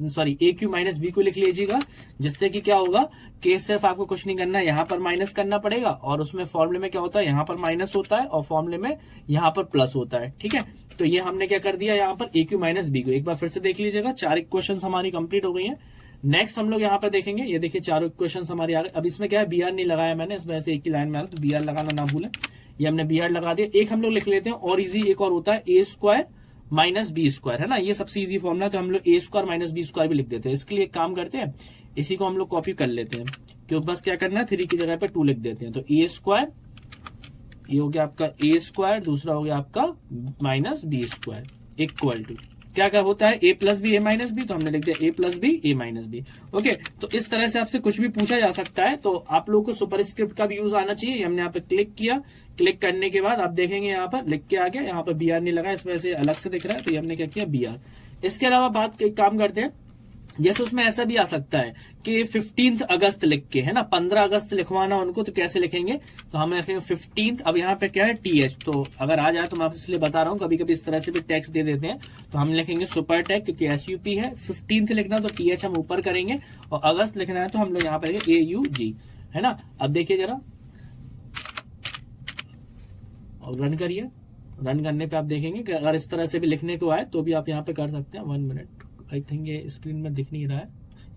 सॉरी ए क्यू माइनस बी क्यू लिख लीजिएगा, जिससे कि क्या होगा कि सिर्फ आपको कुछ नहीं करना है, यहाँ पर माइनस करना पड़ेगा, और उसमें फॉर्मूले में क्या होता है, यहाँ पर माइनस होता है और फॉर्मूले में यहाँ पर प्लस होता है। ठीक है, तो ये हमने क्या कर दिया यहाँ पर ए क्यू माइनस बी क्यू। एक बार फिर से देख लीजिएगा, 4 इक्वेशन हमारी कंप्लीट हो गई है। नेक्स्ट हम लोग यहाँ पर देखेंगे, ये देखिए चारों इक्वेशन हमारी आ गए। अब इसमें क्या है, बी आर नहीं लगाया मैंने, इस वजह से एक ही लाइन में आ रहा, तो बी आर लगाना ना भूलें। ये हमने बी आर लगा दिया। एक हम लोग लिख लेते हैं और इजी, एक और होता है ए स्क्वायर माइनस बी स्क्वायर, है ना, ये सबसे इजी फॉर्मूला, तो हम लोग ए स्क्वायर माइनस बी स्क्वायर भी लिख देते हैं। इसके लिए एक काम करते हैं, इसी को हम लोग कॉपी कर लेते हैं, क्योंकि बस क्या करना है, 3 की जगह पे 2 लिख देते हैं। तो ए स्क्वायर, ये हो गया आपका ए स्क्वायर, दूसरा हो गया आपका minus B square, equal to क्या क्या होता है, A plus B A minus B, तो हमने लिख दिया A plus B A minus B. Okay, तो इस तरह से आपसे कुछ भी पूछा जा सकता है, तो आप लोगों को सुपरस्क्रिप्ट का भी यूज आना चाहिए। हमने यहाँ पे क्लिक किया, क्लिक करने के बाद आप देखेंगे यहाँ पर लिख के आ गया, यहाँ पर बी आर नहीं लगा, इस वजह से अलग से दिख रहा है, तो ये हमने क्या किया बी आर। इसके अलावा बात एक काम करते हैं, जैसे उसमें ऐसा भी आ सकता है कि 15 अगस्त लिख के, है ना, 15 अगस्त लिखवाना उनको, तो कैसे लिखेंगे, तो हम लिखेंगे 15। अब यहाँ पे क्या है TH, तो अगर आ जाए तो मैं आपसे इसलिए बता रहा हूँ, कभी कभी इस तरह से भी टैक्स दे देते हैं, तो हम लिखेंगे सुपर टैग, क्योंकि SUP है। 15 लिखना तो TH हम ऊपर करेंगे, और अगस्त लिखना है तो हम लोग यहाँ पे AUG, है ना। अब देखिए जरा, और रन करिए। रन करने पे आप देखेंगे कि अगर इस तरह से भी लिखने को आए तो भी आप यहाँ पे कर सकते हैं। 1 मिनट, आई थिंक ये स्क्रीन में दिख नहीं रहा है,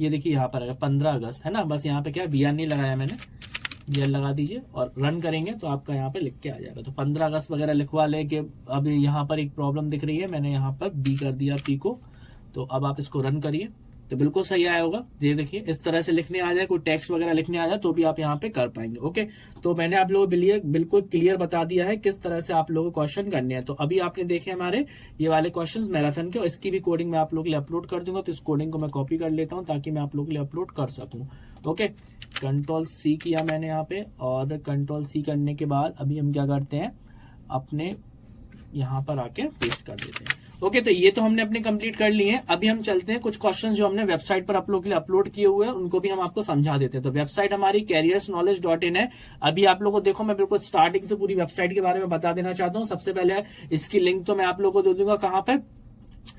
ये देखिए यहाँ पर है 15 अगस्त, है ना, बस यहाँ पे क्या बी आर नहीं लगाया मैंने, बी आर लगा दीजिए और रन करेंगे तो आपका यहाँ पे लिख के आ जाएगा। तो 15 अगस्त वगैरह लिखवा ले कि अब यहाँ पर एक प्रॉब्लम दिख रही है, मैंने यहाँ पर बी कर दिया पी को, तो अब आप इसको रन करिए तो बिल्कुल सही आया होगा। ये देखिए इस तरह से लिखने आ जाए, कोई टेक्स्ट वगैरह लिखने आ जाए तो भी आप यहाँ पे कर पाएंगे। ओके, तो मैंने आप लोगों के लिए बिल्कुल क्लियर बता दिया है किस तरह से आप लोगों को क्वेश्चन करने हैं। तो अभी आपने देखे हमारे ये वाले क्वेश्चंस मैराथन के, और इसकी भी कोडिंग मैं आप लोगों के लिए अपलोड कर दूंगा, तो इस कोडिंग को मैं कॉपी कर लेता हूँ ताकि मैं आप लोगों के लिए अपलोड कर सकूँ। ओके, Ctrl+C किया मैंने यहाँ पे, और Ctrl+C करने के बाद अभी हम क्या करते हैं, अपने यहाँ पर आके पेस्ट कर देते हैं। ओके, तो ये तो हमने अपने कंप्लीट कर लिए हैं। अभी हम चलते हैं कुछ क्वेश्चंस जो हमने वेबसाइट पर आप लोगों के लिए अपलोड किए हुए हैं, उनको भी हम आपको समझा देते हैं। तो वेबसाइट हमारी careersknowledge.in है। अभी आप लोगों को देखो, मैं बिल्कुल स्टार्टिंग से पूरी वेबसाइट के बारे में बता देना चाहता हूँ। सबसे पहले इसकी लिंक तो मैं आप लोगों को दे दूंगा, कहाँ पे,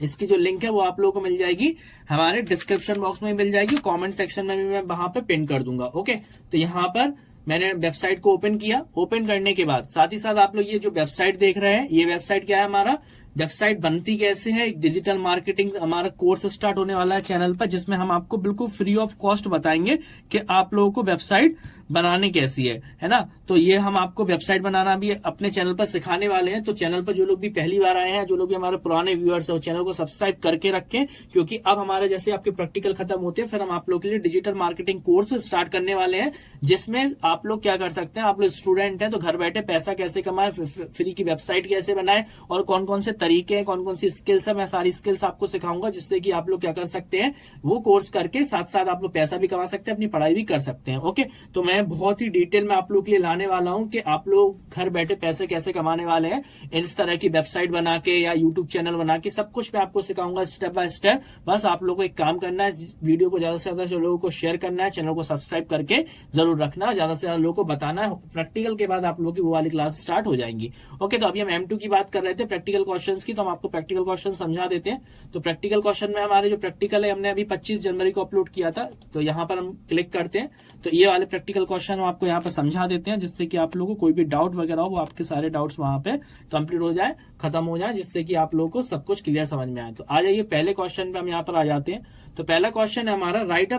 इसकी जो लिंक है वो आप लोगों को मिल जाएगी हमारे डिस्क्रिप्शन बॉक्स में मिल जाएगी, कॉमेंट सेक्शन में भी मैं वहां पे पिन कर दूंगा। ओके, तो यहाँ पर मैंने वेबसाइट को ओपन किया। ओपन करने के बाद साथ ही साथ आप लोग ये जो वेबसाइट देख रहे हैं, ये वेबसाइट क्या है, हमारा वेबसाइट बनती कैसे है, डिजिटल मार्केटिंग हमारा कोर्स स्टार्ट होने वाला है चैनल पर, जिसमें हम आपको बिल्कुल फ्री ऑफ कॉस्ट बताएंगे कि आप लोगों को वेबसाइट बनाने कैसी है ना। तो ये हम आपको वेबसाइट बनाना भी अपने चैनल पर सिखाने वाले हैं। तो चैनल पर जो लोग भी पहली बार आए हैं, जो लोग भी हमारे पुराने व्यूअर्स हैं, वो चैनल को सब्सक्राइब करके रखें, क्योंकि अब हमारे जैसे आपके प्रैक्टिकल खत्म होते हैं, फिर हम आप लोग के लिए डिजिटल मार्केटिंग कोर्स स्टार्ट करने वाले हैं, जिसमें आप लोग क्या कर सकते हैं, आप लोग स्टूडेंट हैं तो घर बैठे पैसा कैसे कमाए, फ्री की वेबसाइट कैसे बनाए, और कौन कौन से तरीके हैं, कौन कौन सी स्किल्स है, मैं सारी स्किल्स आपको सिखाऊंगा, जिससे कि आप लोग क्या कर सकते हैं, वो कोर्स करके साथ साथ आप लोग पैसा भी कमा सकते हैं, अपनी पढ़ाई भी कर सकते हैं। ओके, तो मैं बहुत ही डिटेल में आप लोग के लिए लाने वाला हूं कि आप लोग घर बैठे पैसे कैसे कमाने वाले हैं, इस तरह की वेबसाइट बना के या यूट्यूब चैनल बना के, सब कुछ मैं आपको सिखाऊंगा स्टेप बाय स्टेप। बस आप लोगों को एक काम करना है, वीडियो को ज्यादा से ज्यादा लोगों को शेयर करना है, चैनल को सब्सक्राइब करके जरूर रखना, ज्यादा से ज्यादा लोगों को बताना है। प्रैक्टिकल के बाद आप लोगों की वो वाली क्लास स्टार्ट हो जाएंगी। ओके, तो अभी हम M2 की बात कर रहे थे, प्रैक्टिकल क्वेश्चन क्वेश्चंस की, तो हम आपको प्रैक्टिकल क्वेश्चन समझा देते हैं। तो प्रैक्टिकल क्वेश्चन में हमारे जो प्रैक्टिकल है हमने अभी 25 जनवरी को अपलोड किया था, तो यहाँ पर हम क्लिक करते हैं तो ये वाले प्रैक्टिकल क्वेश्चन हम आपको यहाँ पर समझा देते हैं, जिससे कि आप लोगों को कोई भी डाउट वगैरह हो वो आपके सारे डाउट्स वहां पे कंप्लीट हो जाए, खत्म हो जाए, जिससे कि आप लोगों को सब कुछ क्लियर समझ में आए। तो आ जाइए पहले क्वेश्चन पे हम यहाँ पर आ जाते हैं। तो पहला क्वेश्चन है हमारा, write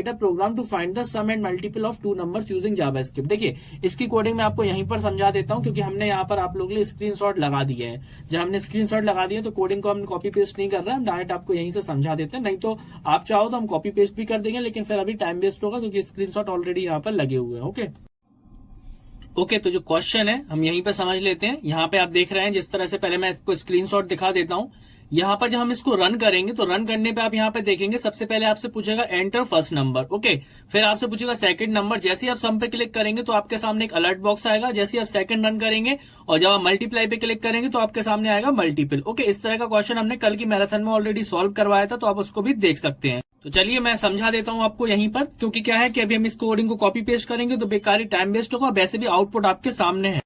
a program to find the sum and multiple of two numbers using JavaScript. देखिए इसकी कोडिंग मैं आपको यहीं पर समझा देता हूं, क्योंकि हमने यहाँ पर आप लोगों के लिए स्क्रीनशॉट लगा दिए हैं। जब हमने स्क्रीनशॉट लगा दिए तो कोडिंग को हम कॉपी पेस्ट नहीं कर रहे हैं, हम डायरेक्ट आपको यहीं से समझा देते हैं। नहीं तो आप चाहो तो हम कॉपी पेस्ट भी कर देंगे, लेकिन फिर अभी टाइम वेस्ट होगा, क्योंकि स्क्रीनशॉट ऑलरेडी यहाँ पर लगे हुए हैं। ओके, तो जो क्वेश्चन है हम यहीं पे समझ लेते हैं। यहाँ पे आप देख रहे हैं जिस तरह से, पहले मैं आपको स्क्रीनशॉट दिखा देता हूँ। यहाँ पर जब हम इसको रन करेंगे तो रन करने पे आप यहाँ पे देखेंगे सबसे पहले आपसे पूछेगा एंटर फर्स्ट नंबर। ओके, फिर आपसे पूछेगा सेकंड नंबर। जैसे ही आप सम पे क्लिक करेंगे तो आपके सामने एक अलर्ट बॉक्स आएगा। जैसे ही आप सेकंड रन करेंगे और जब आप मल्टीप्लाई पे क्लिक करेंगे तो आपके सामने आएगा मल्टीपल। ओके, इस तरह का क्वेश्चन हमने कल की मैराथन में ऑलरेडी सॉल्व करवाया था, तो आप उसको भी देख सकते हैं। तो चलिए मैं समझा देता हूं आपको यहीं पर, क्योंकि क्या है कि अभी हम इस कोडिंग को कॉपी पेस्ट करेंगे तो बेकारी टाइम वेस्ट होगा, वैसे भी आउटपुट आपके सामने है।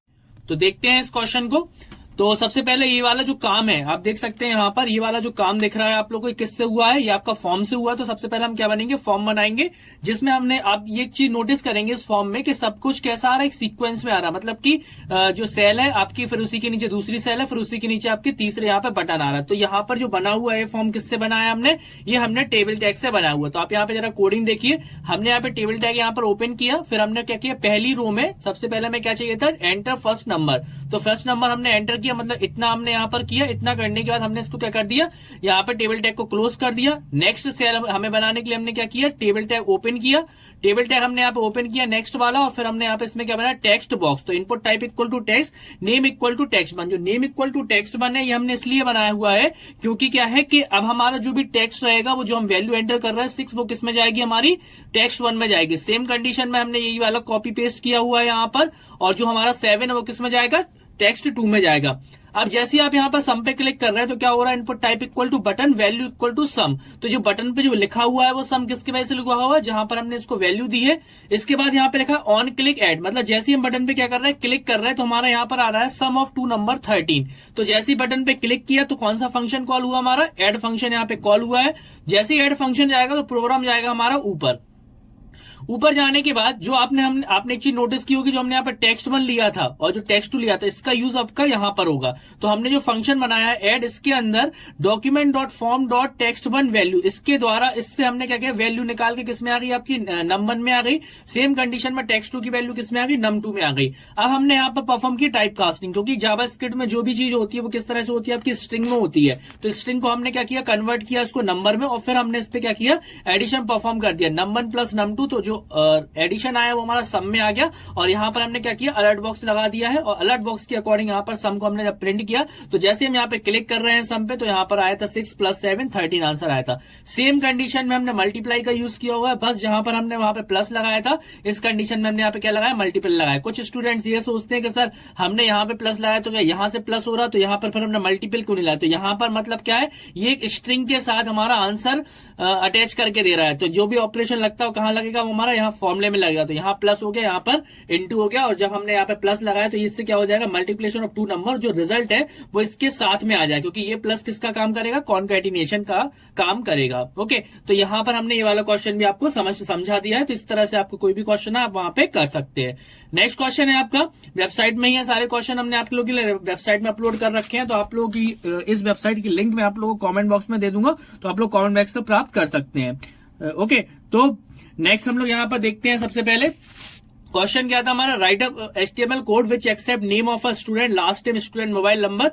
तो देखते हैं इस क्वेश्चन को। तो सबसे पहले ये वाला जो काम है आप देख सकते हैं यहाँ पर, ये वाला जो काम दिख रहा है आप लोगों को, किससे हुआ है? ये आपका फॉर्म से हुआ है। तो सबसे पहले हम क्या बनेंगे, फॉर्म बनाएंगे, जिसमें हमने, आप ये चीज नोटिस करेंगे इस फॉर्म में कि सब कुछ कैसा आ रहा है, एक सीक्वेंस में आ रहा है। मतलब कि जो सेल है आपकी, फिर उसी के नीचे दूसरी सेल है, फिर उसी के नीचे आपके तीसरे यहाँ पे बटन आ रहा है। तो यहाँ पर जो बना हुआ है फॉर्म किससे बनाया हमने, ये हमने टेबल टैग से बनाया हुआ। तो आप यहाँ पे जरा कोडिंग देखिए, हमने यहाँ पे टेबल टैग यहाँ पर ओपन किया, फिर हमने क्या किया, पहली रो में सबसे पहले हमें क्या चाहिए था, एंटर फर्स्ट नंबर। तो फर्स्ट नंबर हमने एंटर किया, मतलब इतना हमने यहाँ पर किया। इतना करने के बाद हमने इसको क्या कर दिया, यहाँ पर टेबल टैग को क्लोज कर दिया। नेक्स्ट सेल हमें बनाने के लिए हमने क्या किया, टेबल टैग ओपन किया। टेबल टैग हमने यहाँ पे ओपन किया नेक्स्ट वाला, और फिर हमने यहाँ पे इसमें क्या बनाया, टेक्स्ट बॉक्स। तो input type equal to text, name equal to text one. जो name equal to text one है ये हमने इसलिए बनाया हुआ है क्योंकि क्या है कि अब हमारा जो भी टेक्स्ट रहेगा, वो जो हम वैल्यू एंटर कर रहे हैं 6, वो किस में जाएगी, हमारी टेक्स्ट वन में जाएगी। सेम कंडीशन में हमने यही वाला कॉपी पेस्ट किया हुआ है यहाँ पर, और जो हमारा 7 है वो किस में जाएगा, टेक्स्ट 2 में जाएगा। अब जैसे ही आप यहाँ पर सम पे क्लिक कर रहे हैं तो क्या हो रहा है, input type equal to button, value equal to sum. तो जो बटन पे जो लिखा हुआ है वो सम किसके वजह से लिखा हुआ है, जहां पर हमने इसको वैल्यू दी है। इसके बाद यहाँ पे लिखा ऑन क्लिक एड, मतलब जैसे ही हम बटन पे क्या कर रहे हैं, क्लिक कर रहे हैं, तो हमारा यहाँ पर आ रहा है सम ऑफ 2 नंबर 13। तो जैसे ही बटन पे क्लिक किया तो कौन सा फंक्शन कॉल हुआ, हमारा एड फंक्शन यहाँ पे कॉल हुआ है। जैसे ही एड फंक्शन जाएगा तो प्रोग्राम जाएगा हमारा ऊपर जाने के बाद जो आपने एक चीज नोटिस की होगी, जो हमने यहाँ पर टेक्स्ट 1 लिया था और जो टेक्स्ट 2 लिया था, इसका यूज आपका यहाँ पर होगा। तो हमने जो फंक्शन बनाया है एड, इसके अंदर document dot form dot text 1 value, इसके द्वारा इससे हमने क्या किया, वैल्यू निकाल के किसमें आ गई, आपकी नम 1 में आ गई। सेम कंडीशन में टेक्स्ट 2 की वैल्यू किसमें आ गई, नम 2 में आ गई। अब हमने यहाँ पर परफॉर्म की टाइप कास्टिंग, क्योंकि जावास्क्रिप्ट में जो भी चीज होती है वो किस तरह से होती है, आपकी स्ट्रिंग में होती है। तो स्ट्रिंग को हमने क्या किया, कन्वर्ट किया उसको नंबर में, और फिर हमने इस पे क्या किया, एडिशन परफॉर्म कर दिया, नम 1 प्लस नम 2। तो जो एडिशन आया वो हमारा सम में आ गया, और यहाँ पर हमने क्या किया, अलर्ट बॉक्स लगा दिया है, और अलर्ट बॉक्स के अकॉर्डिंग यहाँ पर सम को हमने जब प्रिंट किया तो जैसे हम यहाँ पे क्लिक कर रहे हैं सम पे, तो यहाँ पर आया था 6 + 7 13 आंसर आया था। सेम कंडीशन में हमने मल्टीप्लाई का यूज किया हुआ है, बस जहां पर हमने वहां पे प्लस लगाया था, इस कंडीशन में हमने यहाँ पे क्या लगाया, मल्टीपल लगाया। कुछ स्टूडेंट्स ये सोचते हैं कि सर हमने यहाँ पे प्लस लगाया तो क्या यहाँ से प्लस हो रहा, तो यहाँ पर फिर हमने मल्टीपल क्यों नहीं लाया। तो यहाँ पर मतलब क्या है, ये एक स्ट्रिंग के साथ हमारा आंसर अटैच करके दे रहा है। तो जो भी ऑपरेशन लगता है कहाँ लगेगा, वो हमारा यहाँ फॉर्मूले में लगेगा। तो यहाँ प्लस हो गया, यहाँ पर इनटू हो गया, और जब हमने यहाँ पे प्लस लगाया तो इससे क्या हो जाएगा, मल्टीप्लिकेशन ऑफ 2 नंबर, जो रिजल्ट है वो इसके साथ में आ जाए, क्योंकि ये प्लस किसका काम करेगा, कॉन्कैटिनेशन का काम करेगा। ओके, तो यहाँ पर हमने ये वाला क्वेश्चन भी आपको समझा दिया है। तो इस तरह से आपको कोई भी क्वेश्चन है आप वहां पे कर सकते हैं। नेक्स्ट क्वेश्चन है आपका, वेबसाइट में ही है सारे क्वेश्चन, हमने आप लोगों के लिए वेबसाइट में अपलोड कर रखे हैं। तो आप लोगों की इस वेबसाइट की लिंक मैं आप लोगों को कमेंट बॉक्स में दे दूंगा, तो आप लोग कमेंट बॉक्स से प्राप्त कर सकते हैं। ओके, तो नेक्स्ट हम लोग यहाँ पर देखते हैं। सबसे पहले क्वेश्चन क्या था हमारा, write up HTML code which accept name of a student, last name, student mobile number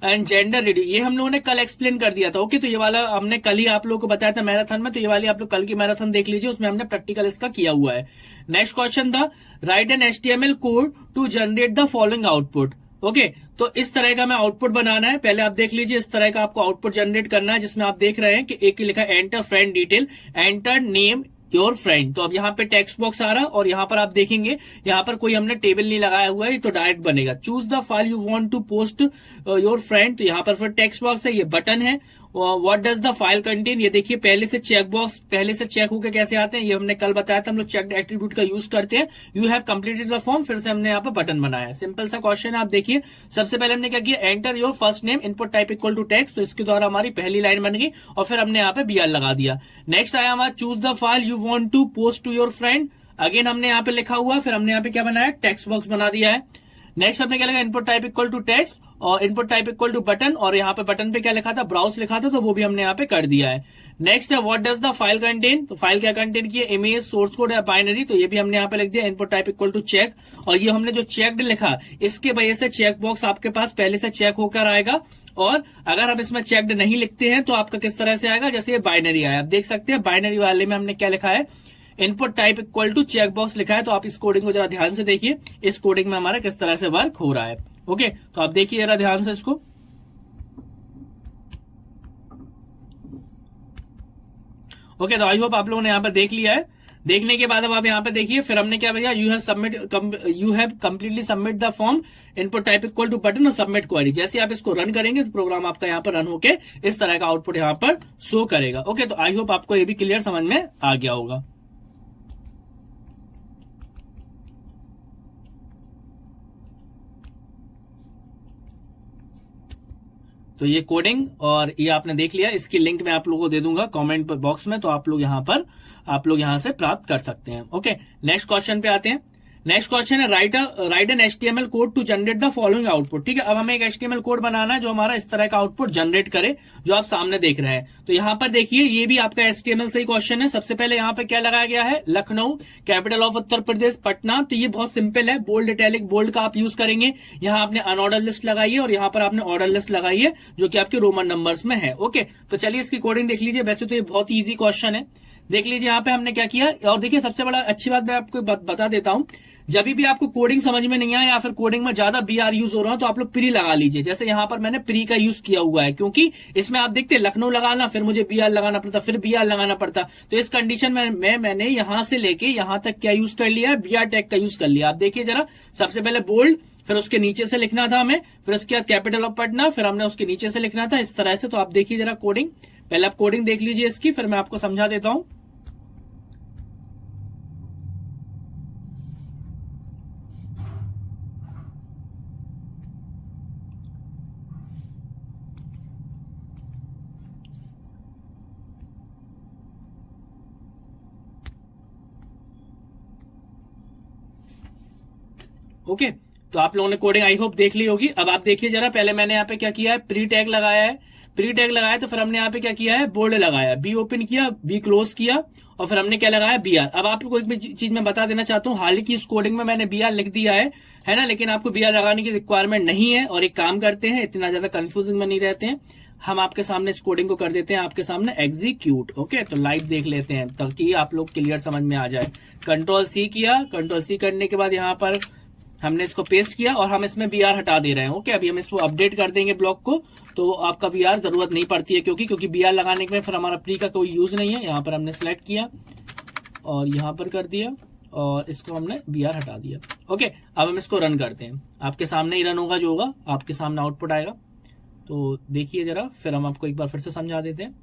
and gender ready. ये हम लोगों ने कल एक्सप्लेन कर दिया था। ओके, तो ये वाला हमने कल ही आप लोगों को बताया था मैराथन में, तो ये वाली आप लोग कल की मैराथन देख लीजिए, उसमें हमने प्रैक्टिकल इसका किया हुआ है। नेक्स्ट क्वेश्चन था, write an HTML code to generate the following output. Okay, तो इस तरह का हमें आउटपुट बनाना है। पहले आप देख लीजिए, इस तरह का आपको आउटपुट जनरेट करना है, जिसमें आप देख रहे हैं कि एक ही लिखा enter friend detail, enter name your friend. तो अब यहाँ पे टेक्स्ट बॉक्स आ रहा है, और यहाँ पर आप देखेंगे यहाँ पर कोई हमने टेबल नहीं लगाया हुआ है, तो डायरेक्ट बनेगा। Choose the file you want to post your friend, तो यहाँ पर फिर टेक्स्ट बॉक्स है, ये बटन है, what does the file contain, ये देखिए पहले से चेक बॉक्स पहले से चेक होकर कैसे आते हैं, ये हमने कल बताया था, हम लोग चेक एट्रीब्यूट का यूज करते हैं। You have completed the form, फिर से हमने यहाँ पर बटन बनाया है। सिंपल सा क्वेश्चन है, आप देखिए सबसे पहले हमने क्या किया, enter your first name input type equal to text, तो इसके द्वारा हमारी पहली लाइन बन गई और फिर हमने यहाँ पे BR लगा दिया। नेक्स्ट आया हमारा choose the file you want to post to your friend, again हमने यहाँ पे लिखा हुआ, फिर हमने यहाँ पे क्या बनाया, टेक्स्ट बॉक्स बना दिया है। नेक्स्ट हमने क्या लिखा, input type equal to text और input type equal to button, और यहाँ पे बटन पे क्या लिखा था, ब्राउज लिखा था, तो वो भी हमने यहाँ पे कर दिया है। नेक्स्ट है what does the file contain, तो फाइल क्या कंटेन की है, इमेज, सोर्स कोड या बाइनरी, तो ये भी हमने यहाँ पे लिख दिया, input type equal to check, और ये हमने जो चेक्ड लिखा इसके वजह से चेक बॉक्स आपके पास पहले से चेक होकर आएगा, और अगर हम इसमें चेक्ड नहीं लिखते हैं तो आपका किस तरह से आएगा, जैसे ये बाइनरी आया, आप देख सकते हैं बाइनरी वाले में हमने क्या लिखा है, input type equal to check box लिखा है। तो आप इस कोडिंग को जरा ध्यान से देखिए, इस कोडिंग में हमारा किस तरह से वर्क हो रहा है। ओके, तो आप देखिए जरा ध्यान से इसको। ओके, तो आई होप आप लोगों ने यहाँ पर देख लिया है। देखने के बाद अब आप यहाँ पे देखिए, फिर हमने क्या भैया, you have completely submit the form, input type equal to button और सबमिट क्वेरी। जैसे आप इसको रन करेंगे तो प्रोग्राम आपका यहाँ पर रन होके इस तरह का आउटपुट यहाँ पर शो करेगा। ओके, तो आई होप आपको ये भी क्लियर समझ में आ गया होगा। तो ये कोडिंग और ये आपने देख लिया, इसकी लिंक मैं आप लोगों को दे दूंगा कमेंट बॉक्स में, तो आप लोग यहाँ से प्राप्त कर सकते हैं। ओके, नेक्स्ट क्वेश्चन पे आते हैं। नेक्स्ट क्वेश्चन है write an HTML code to generate the following output. ठीक है, अब हमें एक HTML कोड बनाना है जो हमारा इस तरह का आउटपुट जनरेट करे, जो आप सामने देख रहे हैं। तो यहाँ पर देखिए, ये भी आपका HTML से ही क्वेश्चन है। सबसे पहले यहाँ पे क्या लगाया गया है, लखनऊ, कैपिटल ऑफ उत्तर प्रदेश पटना। तो ये बहुत सिंपल है, बोल्ड इटैलिक बोल्ड का आप यूज करेंगे। यहाँ आपने अनऑर्डर लिस्ट लगाई है और यहाँ पर आपने ऑर्डर लिस्ट लगाई है, जो कि आपके रोमन नंबर्स में है। ओके, तो चलिए इसकी कोडिंग देख लीजिए। वैसे तो ये बहुत ही ईजी क्वेश्चन है, देख लीजिए यहाँ पे हमने क्या किया। और देखिए सबसे बड़ा अच्छी बात मैं आपको बता देता हूँ, जब भी आपको कोडिंग समझ में नहीं आए या फिर कोडिंग में ज्यादा BR यूज हो रहा हो तो आप लोग प्री लगा लीजिए। जैसे यहाँ पर मैंने प्री का यूज किया हुआ है, क्योंकि इसमें आप देखते लखनऊ लगाना, फिर मुझे BR लगाना पड़ता, फिर BR लगाना पड़ता। तो इस कंडीशन में मैंने यहां से लेके यहां तक क्या यूज कर लिया है, BR टैग का यूज कर लिया। आप देखिए जरा, सबसे पहले बोल्ड, फिर उसके नीचे से लिखना था हमें, फिर उसके बाद कैपिटल ऑफ पटना, फिर हमने उसके नीचे से लिखना था इस तरह से। तो आप देखिए जरा कोडिंग, पहले आप कोडिंग देख लीजिए इसकी, फिर मैं आपको समझा देता हूं। ओके, तो आप लोगों ने कोडिंग आई होप देख ली होगी। अब आप देखिए जरा, पहले मैंने यहाँ पे क्या किया है, प्री टैग लगाया है। प्री टैग लगाया तो फिर हमने यहाँ पे क्या किया है, बोल्ड लगाया, बी ओपन किया, बी क्लोज किया, और फिर हमने क्या लगाया, BR। अब आपको एक भी चीज मैं बता देना चाहता हूँ, हालांकि इस कोडिंग में मैंने BR लिख दिया है ना, लेकिन आपको BR लगाने की रिक्वायरमेंट नहीं है। और एक काम करते हैं, इतना ज्यादा कंफ्यूजिंग में नहीं रहते हैं, हम आपके सामने इस कोडिंग को कर देते हैं आपके सामने एग्जीक्यूट। ओके, तो लाइव देख लेते हैं ताकि आप लोग क्लियर समझ में आ जाए। कंट्रोल C किया, कंट्रोल C करने के बाद यहाँ पर हमने इसको पेस्ट किया और हम इसमें BR हटा दे रहे हैं। ओके, अभी हम इसको अपडेट कर देंगे ब्लॉक को, तो आपका BR जरूरत नहीं पड़ती है, क्योंकि BR लगाने के फिर हमारा प्री का कोई यूज नहीं है। यहाँ पर हमने सिलेक्ट किया और यहाँ पर कर दिया और इसको हमने BR हटा दिया। ओके, अब हम इसको रन करते हैं, आपके सामने ही रन होगा, जो होगा आपके सामने आउटपुट आएगा। तो देखिए जरा, फिर हम आपको एक बार फिर से समझा देते हैं।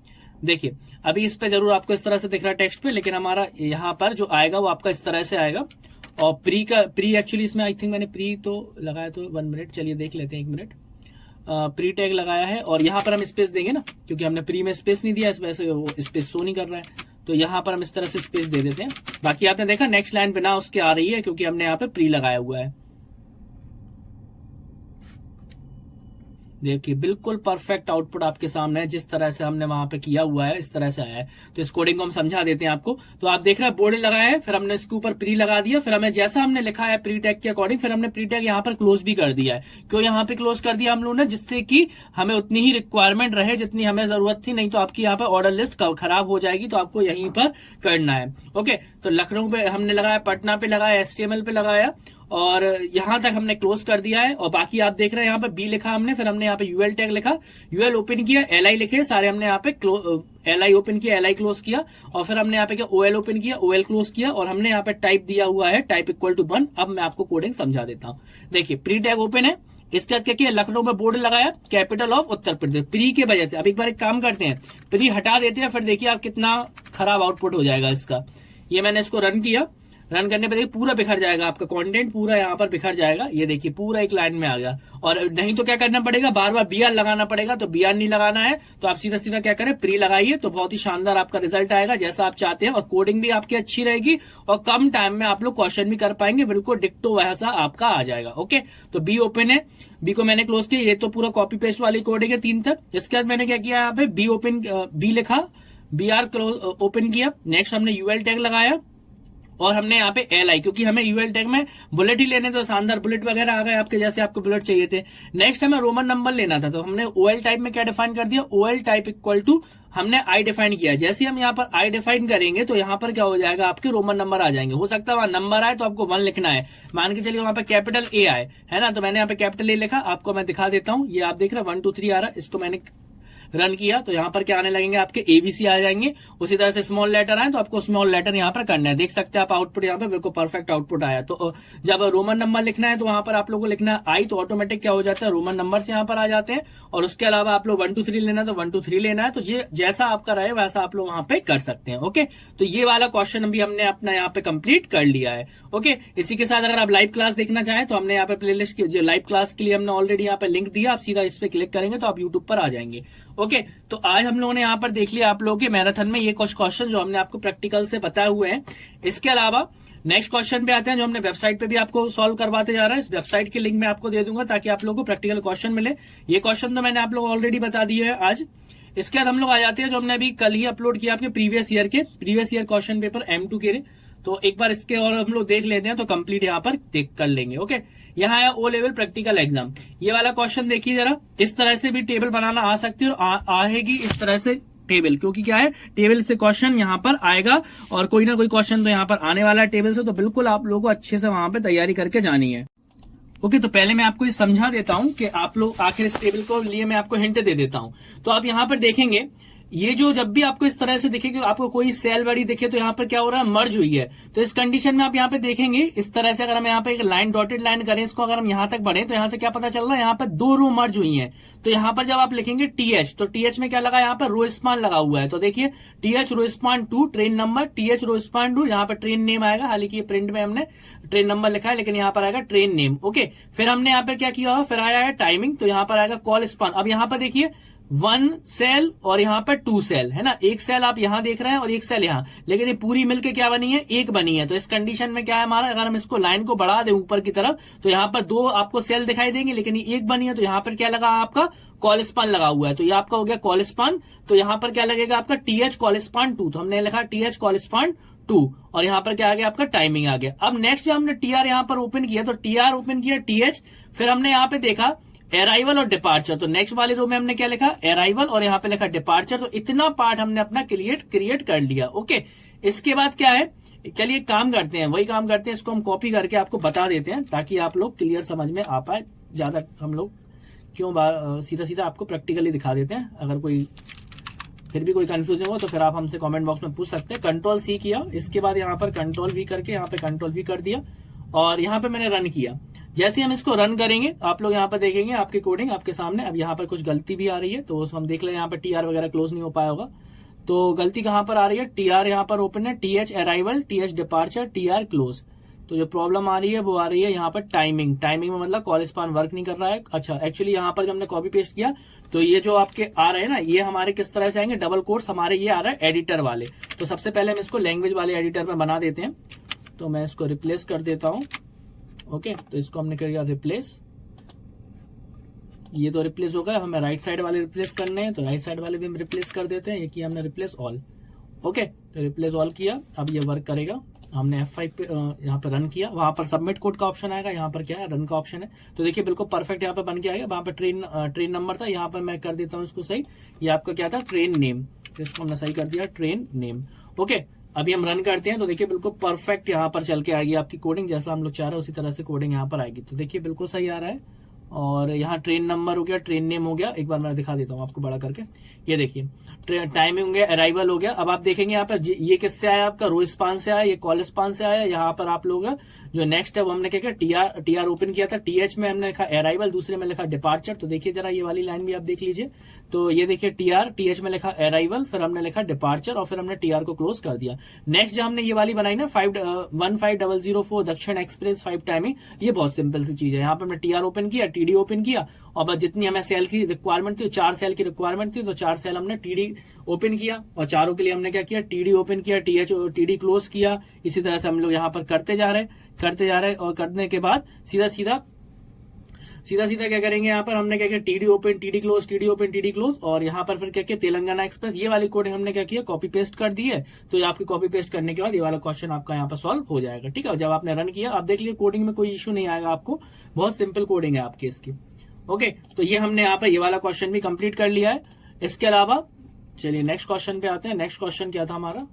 देखिए अभी इस पे जरूर आपको इस तरह से दिख रहा है टेक्स्ट पे, लेकिन हमारा यहाँ पर जो आएगा वो आपका इस तरह से आएगा। और प्री एक्चुअली इसमें आई थिंक मैंने प्री तो लगाया, तो 1 मिनट, चलिए देख लेते हैं 1 मिनट। प्री टैग लगाया है और यहाँ पर हम स्पेस देंगे ना, क्योंकि हमने प्री में स्पेस नहीं दिया, इस वजह से वो स्पेस शो नहीं कर रहा है। तो यहाँ पर हम इस तरह से स्पेस दे देते हैं। बाकी आपने देखा नेक्स्ट लाइन बिना उसके आ रही है, क्योंकि हमने यहाँ पे प्री लगाया हुआ है। देखिए बिल्कुल परफेक्ट आउटपुट आपके सामने है, जिस तरह से हमने वहां पे किया हुआ है इस तरह से आया है। तो इस कोडिंग को हम समझा देते हैं आपको। तो आप देख रहे हैं बोर्ड लगाया है, फिर हमने इसके ऊपर प्री लगा दिया, फिर हमें जैसा हमने लिखा है प्री टैग के अकॉर्डिंग, फिर हमने प्री टैग यहाँ पर क्लोज भी कर दिया है। क्यों यहाँ पे क्लोज कर दिया हम लोगों ने, जिससे कि हमें उतनी ही रिक्वायरमेंट रहे जितनी हमें जरूरत थी, नहीं तो आपकी यहाँ पर ऑर्डर लिस्ट खराब हो जाएगी। तो आपको यहीं पर करना है। ओके, तो लखनऊ पे हमने लगाया, पटना पे लगाया, HTML पे लगाया और यहां तक हमने क्लोज कर दिया है। और बाकी आप देख रहे हैं यहाँ पे बी लिखा हमने, फिर हमने यहाँ पे UL टैग लिखा, UL ओपन किया, LI लिखे सारे हमने यहाँ पे LI ओपन किया, LI क्लोज किया, और फिर हमने यहाँ पे क्या OL ओपन किया, OL क्लोज किया, और हमने यहाँ पे टाइप दिया हुआ है टाइप इक्वल टू 1। अब मैं आपको कोडिंग समझा देता हूँ। देखिए प्री टैग ओपन है, इसके बाद क्या किया, लखनऊ में बोर्ड लगाया, capital of Uttar Pradesh, pre के वजह से। अब एक बार एक काम करते हैं, प्री हटा देते हैं, फिर देखिए आप कितना खराब आउटपुट हो जाएगा इसका। ये मैंने इसको रन किया, रन करने पर देखिए पूरा बिखर जाएगा, आपका कंटेंट पूरा यहाँ पर बिखर जाएगा। ये देखिए पूरा एक लाइन में आ गया। और नहीं तो क्या करना पड़ेगा, बार बार BR लगाना पड़ेगा, तो BR नहीं लगाना है तो आप सीधा सीधा क्या करें, प्री लगाइए, तो बहुत ही शानदार आपका रिजल्ट आएगा जैसा आप चाहते हैं। और कोडिंग भी आपकी अच्छी रहेगी और कम टाइम में आप लोग क्वेश्चन भी कर पाएंगे, बिल्कुल डिक्टो वैसा आपका आ जाएगा। ओके, तो बी ओपन है, बी को मैंने क्लोज किया, ये तो पूरा कॉपी पेस्ट वाली कोडिंग है 3 तक। इसके बाद मैंने क्या किया, यहाँ पे बी ओपन, बी लिखा, BR ओपन किया, नेक्स्ट हमने UL टैग लगाया और हमने यहाँ पे LI, क्योंकि हमें UL टैग में बुलेट ही लेने, तो शानदार बुलेट वगैरह आ गए आपके, जैसे आपको बुलेट चाहिए थे। नेक्स्ट हमें रोमन नंबर लेना था, तो हमने OL टाइप में क्या डिफाइन कर दिया, OL टाइप इक्वल टू हमने I डिफाइन किया। जैसे हम यहाँ पर I डिफाइन करेंगे तो यहाँ पर क्या हो जाएगा, आपके रोमन नंबर आ जाएंगे। हो सकता है वहां नंबर आए तो आपको 1 लिखना है, मान के चलिए वहां पर कैपिटल A आए, है ना, तो मैंने यहाँ पे कैपिटल A लिखा। आपको मैं दिखा देता हूँ, ये आप देख रहे हैं 1 2 3 आ रहा है, इसको मैंने रन किया तो यहाँ पर क्या आने लगेंगे, आपके ABC आ जाएंगे। उसी तरह से स्मॉल लेटर आए तो आपको स्मॉल लेटर यहाँ पर करना है। देख सकते हैं आप आउटपुट यहाँ पे बिल्कुल परफेक्ट आउटपुट आया। तो जब रोमन नंबर लिखना है तो वहां पर आप लोगों को लिखना है I, तो ऑटोमेटिक क्या हो जाता है, रोमन नंबर से यहाँ पर आ जाते हैं। और उसके अलावा आप लोग 1 2 3 लेना है तो 1 2 3 लेना है, तो ये जैसा आपका रहे वैसा आप लोग वहां पे कर सकते हैं। ओके, तो ये वाला क्वेश्चन अभी हमने अपना यहाँ पे कंप्लीट कर लिया है। ओके, इसी के साथ अगर आप लाइव क्लास देखना चाहें तो हमने यहाँ पे प्लेलिस्ट जो लाइव क्लास के लिए हमने ऑलरेडी यहाँ पे लिंक दिया, आप सीधा इस पे क्लिक करेंगे तो आप यूट्यूब पर आ जाएंगे। ओके, तो आज हम लोगों ने यहाँ पर देख लिया आप लोगों के मैराथन में ये कुछ क्वेश्चन जो हमने आपको प्रैक्टिकल से बताए हुए हैं। इसके अलावा नेक्स्ट क्वेश्चन पे आते हैं जो हमने वेबसाइट पे भी आपको सॉल्व करवाते जा रहा है। इस वेबसाइट की लिंक मैं आपको दे दूंगा ताकि आप लोगों को प्रैक्टिकल क्वेश्चन मिले। ये क्वेश्चन तो मैंने आप लोग ऑलरेडी बता दिए है आज। इसके बाद हम लोग आ जाते हैं जो हमने अभी कल ही अपलोड किया आपके previous year question paper M2 के, तो एक बार इसके और हम लोग देख लेते हैं तो कंप्लीट यहाँ पर देख कर लेंगे। ओके, यहाँ है O लेवल प्रैक्टिकल एग्जाम। ये वाला क्वेश्चन देखिए जरा, इस तरह से भी टेबल बनाना आ सकती है और आएगी इस तरह से टेबल, क्योंकि क्या है, टेबल से क्वेश्चन यहाँ पर आएगा और कोई ना कोई क्वेश्चन तो यहाँ पर आने वाला है टेबल से, तो बिल्कुल आप लोगों को अच्छे से वहां पे तैयारी करके जानी है। ओके, तो पहले मैं आपको ये समझा देता हूं कि आप लोग आखिर इस टेबल को लिए मैं आपको हिंट दे देता हूं। तो आप यहाँ पर देखेंगे, ये जो जब भी आपको इस तरह से दिखेगी, आपको कोई सेल बड़ी दिखे तो यहाँ पर क्या हो रहा है, मर्ज हुई है। तो इस कंडीशन में आप यहाँ पे देखेंगे इस तरह से, अगर हम यहाँ पे एक लाइन डॉटेड लाइन करें इसको, अगर हम यहाँ तक बढ़े तो यहाँ से क्या पता चल रहा है, यहाँ पर 2 रो मर्ज हुई है। तो यहाँ पर जब आप लिखेंगे TH, तो TH में क्या लगा, यहाँ पर रो स्पान लगा हुआ है। तो देखिए TH रो स्पान 2 ट्रेन नंबर, TH रो स्पान 2, यहाँ पर ट्रेन नेम आएगा। हालांकि ये प्रिंट में हमने ट्रेन नंबर लिखा है लेकिन यहाँ पर आएगा ट्रेन नेम। ओके, फिर हमने यहाँ पर क्या किया, फिर आया है टाइमिंग, तो यहाँ पर आएगा कॉल स्पान। अब यहाँ पर देखिए 1 सेल और यहाँ पर 2 सेल है ना, एक सेल आप यहाँ देख रहे हैं और एक सेल यहाँ, लेकिन ये पूरी मिलके क्या बनी है, एक बनी है। तो इस कंडीशन में क्या है हमारा, अगर हम इसको लाइन को बढ़ा दें ऊपर की तरफ तो यहाँ पर 2 आपको सेल दिखाई देंगे लेकिन ये एक बनी है। तो यहाँ पर क्या लगा आपका, कॉल स्पान लगा हुआ है, तो ये आपका हो गया कॉल स्पान। तो यहाँ पर क्या लगेगा आपका, TH कॉल स्पान 2, तो हमने लिखा TH कॉल स्पान 2 और यहाँ पर क्या आ गया आपका टाइमिंग आ गया। अब नेक्स्ट जब हमने TR यहाँ पर ओपन किया तो TR ओपन किया TH, फिर हमने यहाँ पे देखा अराइवल और डिपार्चर, तो नेक्स्ट वाले रो में हमने क्या लिखा, अराइवल और यहाँ पे लिखा डिपार्चर। तो इतना पार्ट हमने अपना क्रिएट कर लिया। ओके, इसके बाद क्या है, चलिए काम करते हैं, वही काम करते हैं, इसको हम कॉपी करके आपको बता देते हैं ताकि आप लोग क्लियर समझ में आ पाए। ज्यादा हम लोग क्यों सीधा सीधा आपको प्रैक्टिकली दिखा देते हैं, अगर कोई फिर भी कोई कंफ्यूजन हो तो फिर आप हमसे कमेंट बॉक्स में पूछ सकते हैं। कंट्रोल C किया, इसके बाद यहाँ पर कंट्रोल V करके यहाँ पे कंट्रोल V कर दिया और यहाँ पे मैंने रन किया। जैसे हम इसको रन करेंगे आप लोग यहाँ पर देखेंगे आपकी कोडिंग आपके सामने। अब यहाँ पर कुछ गलती भी आ रही है तो हम देख लें, यहाँ पर TR वगैरह क्लोज नहीं हो पाया होगा। तो गलती कहाँ पर आ रही है, TR यहाँ पर ओपन है, TH arrival, TH departure, TR close. तो जो प्रॉब्लम आ रही है वो आ रही है यहाँ पर टाइमिंग में, मतलब कॉल स्पान वर्क नहीं कर रहा है। अच्छा, एक्चुअली यहाँ पर जब हमने कॉपी पेस्ट किया तो ये जो आपके आ रहे हैं ना, ये हमारे किस तरह से आएंगे, डबल कोट्स हमारे ये आ रहा है एडिटर वाले। तो सबसे पहले हम इसको लैंग्वेज वाले एडिटर में बना देते हैं। तो मैं इसको रिप्लेस कर देता हूँ। ओके, तो इसको हमने कर दिया रिप्लेस, ये तो रिप्लेस हो गया। हमें राइट साइड वाले रिप्लेस करने हैं तो राइट साइड वाले भी हम रिप्लेस कर देते हैं। ये किया हमने रिप्लेस ऑल। ओके, तो रिप्लेस ऑल किया, अब ये वर्क करेगा। हमने F5 पे यहाँ पर रन किया, वहां पर सबमिट कोड का ऑप्शन आएगा, यहाँ पर क्या है रन का ऑप्शन है। तो देखिए बिल्कुल परफेक्ट यहाँ पर बन के आएगा। वहां पर ट्रेन नंबर था, यहाँ पर मैं कर देता हूँ इसको सही। ये आपका क्या था, ट्रेन नेम, तो इसको हमने सही कर दिया, ट्रेन नेम। ओके, अभी हम रन करते हैं तो देखिए बिल्कुल परफेक्ट यहाँ पर चल के आएगी आपकी कोडिंग, जैसा हम लोग चाह रहे हैं उसी तरह से कोडिंग यहाँ पर आएगी। तो देखिए बिल्कुल सही आ रहा है। और यहाँ ट्रेन नंबर हो गया, ट्रेन नेम हो गया। एक बार मैं दिखा देता हूँ आपको बड़ा करके। ये देखिए टाइमिंग हो गया, अराइवल हो गया। अब आप देखेंगे यहाँ पर ये किससे आया, आपका रो स्पान से आया, ये कॉल स्पान से आया। यहाँ पर आप लोग जो नेक्स्ट है वो हमने क्या किया, टीआर ओपन किया था। टीएच में हमने लिखा अराइवल, दूसरे में लिखा डिपार्चर। तो देखिए जरा ये वाली लाइन भी आप देख लीजिए। तो ये देखिए टीआर, टीएच में लिखा अराइवल, फिर हमने लिखा डिपार्चर और फिर हमने टीआर को क्लोज कर दिया। नेक्स्ट जो हमने ये वाली बनाई ना 15004 दक्षिण एक्सप्रेस 5 टाइमिंग, ये बहुत सिंपल सी चीज है। यहाँ पर हमने टीआर ओपन किया, टीडी ओपन किया और बस जितनी हमें सेल की रिक्वायरमेंट थी, 4 सेल की रिक्वायरमेंट थी, तो 4 सेल हमने टीडी ओपन किया और चारों के लिए हमने क्या किया, टीडी ओपन किया, टीडी क्लोज किया। इसी तरह से हम लोग यहाँ पर करते जा रहे और करने के बाद सीधा सीधा क्या करेंगे, यहाँ पर हमने क्या किया, TD open, TD close, TD open, TD close. और यहाँ पर फिर क्या किया, तेलंगाना एक्सप्रेस, ये वाली कोडिंग हमने क्या किया, कॉपी पेस्ट कर दी है। तो ये आपकी कॉपी पेस्ट करने के बाद ये वाला क्वेश्चन आपका यहाँ पर सॉल्व हो जाएगा। ठीक है, जब आपने रन किया आप देख लीजिए कोडिंग में कोई इश्यू नहीं आएगा आपको, बहुत सिंपल कोडिंग है आपकी इसकी। ओके, तो ये हमने यहाँ पर ये वाला क्वेश्चन भी कंप्लीट कर लिया है। इसके अलावा चलिए नेक्स्ट क्वेश्चन पे आते हैं। नेक्स्ट क्वेश्चन क्या था हमारा,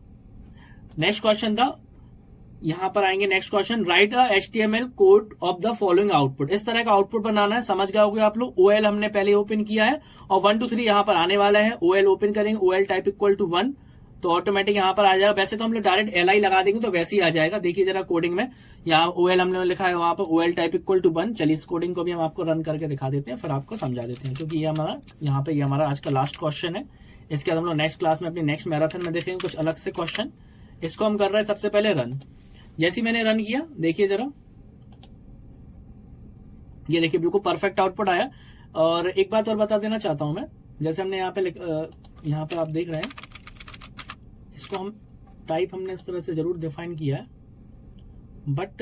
नेक्स्ट क्वेश्चन था, यहां पर आएंगे next question, right a HTML code of the following output. इस तरह का आउटपुट बनाना है, समझ गए होगे आप लोग। OL हमने पहले ओपन किया है और 1 2 3 यहां पर आने वाला है। OL ओपन करेंगे, OL टाइप इक्वल टू 1, तो ऑटोमेटिक यहां पर आ जाएगा। वैसे तो हम लोग डायरेक्ट LI लगा देंगे तो वैसे ही आ जाएगा। देखिए जरा कोडिंग में यहाँ OL हमने लिखा है, वहां पर OL टाइप इक्वल टू 1। चलिए इस कोडिंग को भी हम आपको रन करके दिखा देते हैं, फिर आपको समझा देते हैं, क्योंकि ये हमारा यहाँ पे ये हमारा आज का लास्ट क्वेश्चन है। इसके बाद हम लोग नेक्स्ट क्लास में अपनी नेक्स्ट मैराथन में देखेंगे कुछ अलग से क्वेश्चन। इसको हम कर रहे हैं सबसे पहले रन। जैसे मैंने रन किया, देखिए जरा, ये देखिए बिल्कुल परफेक्ट आउटपुट आया। और एक बात और बता देना चाहता हूं मैं, जैसे हमने यहाँ पे आप देख रहे हैं, इसको हम टाइप हमने इस तरह से जरूर डिफाइन किया है, बट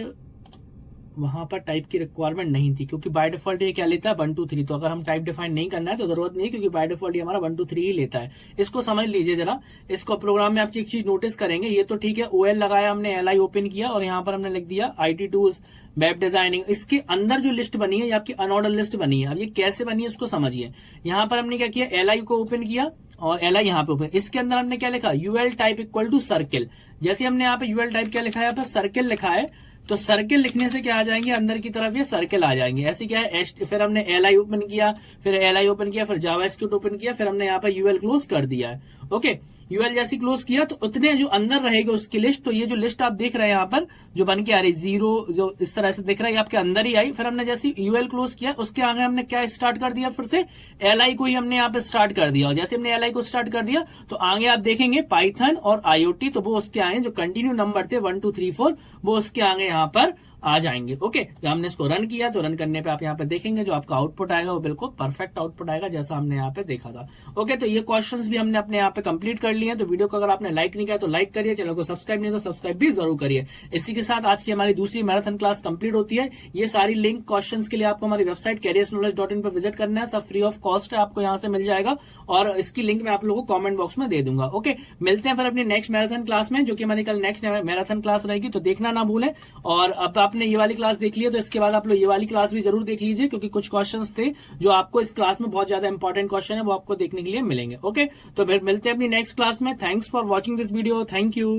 वहां पर टाइप की रिक्वायरमेंट नहीं थी, क्योंकि बाय डिफॉल्ट ये क्या लेता है 1 2 3। तो अगर हम टाइप डिफाइन नहीं करना है तो जरूरत नहीं, क्योंकि बाय डिफॉल्ट ये हमारा 1 2 3 ही लेता है। इसको समझ लीजिए जरा। इसको प्रोग्राम में आप एक चीज नोटिस करेंगे, ये तो ठीक है, OL लगाया हमने, LI ओपन किया और यहाँ पर हमने लिख दिया IT टूल्स, वेब डिजाइनिंग। इसके अंदर जो लिस्ट बनी है ये आपकी अनऑर्डर लिस्ट बनी है। अब ये कैसे बनी है उसको समझिए। यहाँ पर हमने क्या किया, LI को ओपन किया और LI यहाँ पे ओपन, इसके अंदर हमने क्या लिखा, UL type equal to circle. जैसे हमने यहाँ पे UL टाइप क्या लिखा है, यहाँ पे सर्किल लिखा है, तो सर्किल लिखने से क्या आ जाएंगे, अंदर की तरफ ये सर्किल आ जाएंगे। ऐसे क्या है, फिर हमने LI ओपन किया, फिर LI ओपन किया, फिर जावास्क्रिप्ट ओपन किया, फिर हमने यहाँ पर UL क्लोज कर दिया है। ओके, UL जैसी क्लोज किया तो उतने जो अंदर रहेगा उसकी लिस्ट, तो ये जो लिस्ट आप देख रहे हैं यहाँ पर जो बन के आ रही 0 जो इस तरह से दिख रहा है, ये आपके अंदर ही आई। फिर हमने जैसे UL क्लोज किया, उसके आगे हमने क्या स्टार्ट कर दिया, फिर से LI को ही हमने यहाँ पे स्टार्ट कर दिया। और जैसे हमने LI को स्टार्ट कर दिया तो आगे आप देखेंगे पाइथन और IoT, तो वो उसके आगे जो कंटिन्यू नंबर थे 1 2 3 4 वो उसके आगे यहाँ पर आ जाएंगे। ओके, तो हमने इसको रन किया, तो रन करने पे आप यहाँ पे देखेंगे जो आपका आउटपुट आएगा वो बिल्कुल परफेक्ट आउटपुट आएगा, जैसा हमने यहाँ पे देखा था। ओके, तो ये क्वेश्चंस भी हमने अपने यहाँ पे कंप्लीट कर लिए हैं। तो वीडियो को अगर आपने लाइक नहीं किया तो लाइक करिए, चैनल को सब्सक्राइब नहीं तो सब्सक्राइब भी जरूर करिए। इसी के साथ आज की हमारी दूसरी मैराथन क्लास कंप्लीट होती है। ये सारी लिंक क्वेश्चंस के लिए आपको हमारी वेबसाइट careersknowledge.in पर विजिट करना है, सब फ्री ऑफ कॉस्ट है, आपको यहाँ से मिल जाएगा और इसकी लिंक मैं आप लोगों को कॉमेंट बॉक्स में दे दूंगा। ओके, मिलते हैं फिर अपनी नेक्स्ट मैराथन क्लास में, जो कि हमारी कल नेक्स्ट मैराथन क्लास रहेगी, तो देखना ना भूलें। और अब आपने ये वाली क्लास देख लिया तो इसके बाद आप लोग ये वाली क्लास भी जरूर देख लीजिए, क्योंकि कुछ क्वेश्चंस थे जो आपको इस क्लास में बहुत ज्यादा इंपॉर्टेंट क्वेश्चन है, वो आपको देखने के लिए मिलेंगे। ओके, तो फिर मिलते हैं अपनी नेक्स्ट क्लास में। Thanks for watching this video, thank you.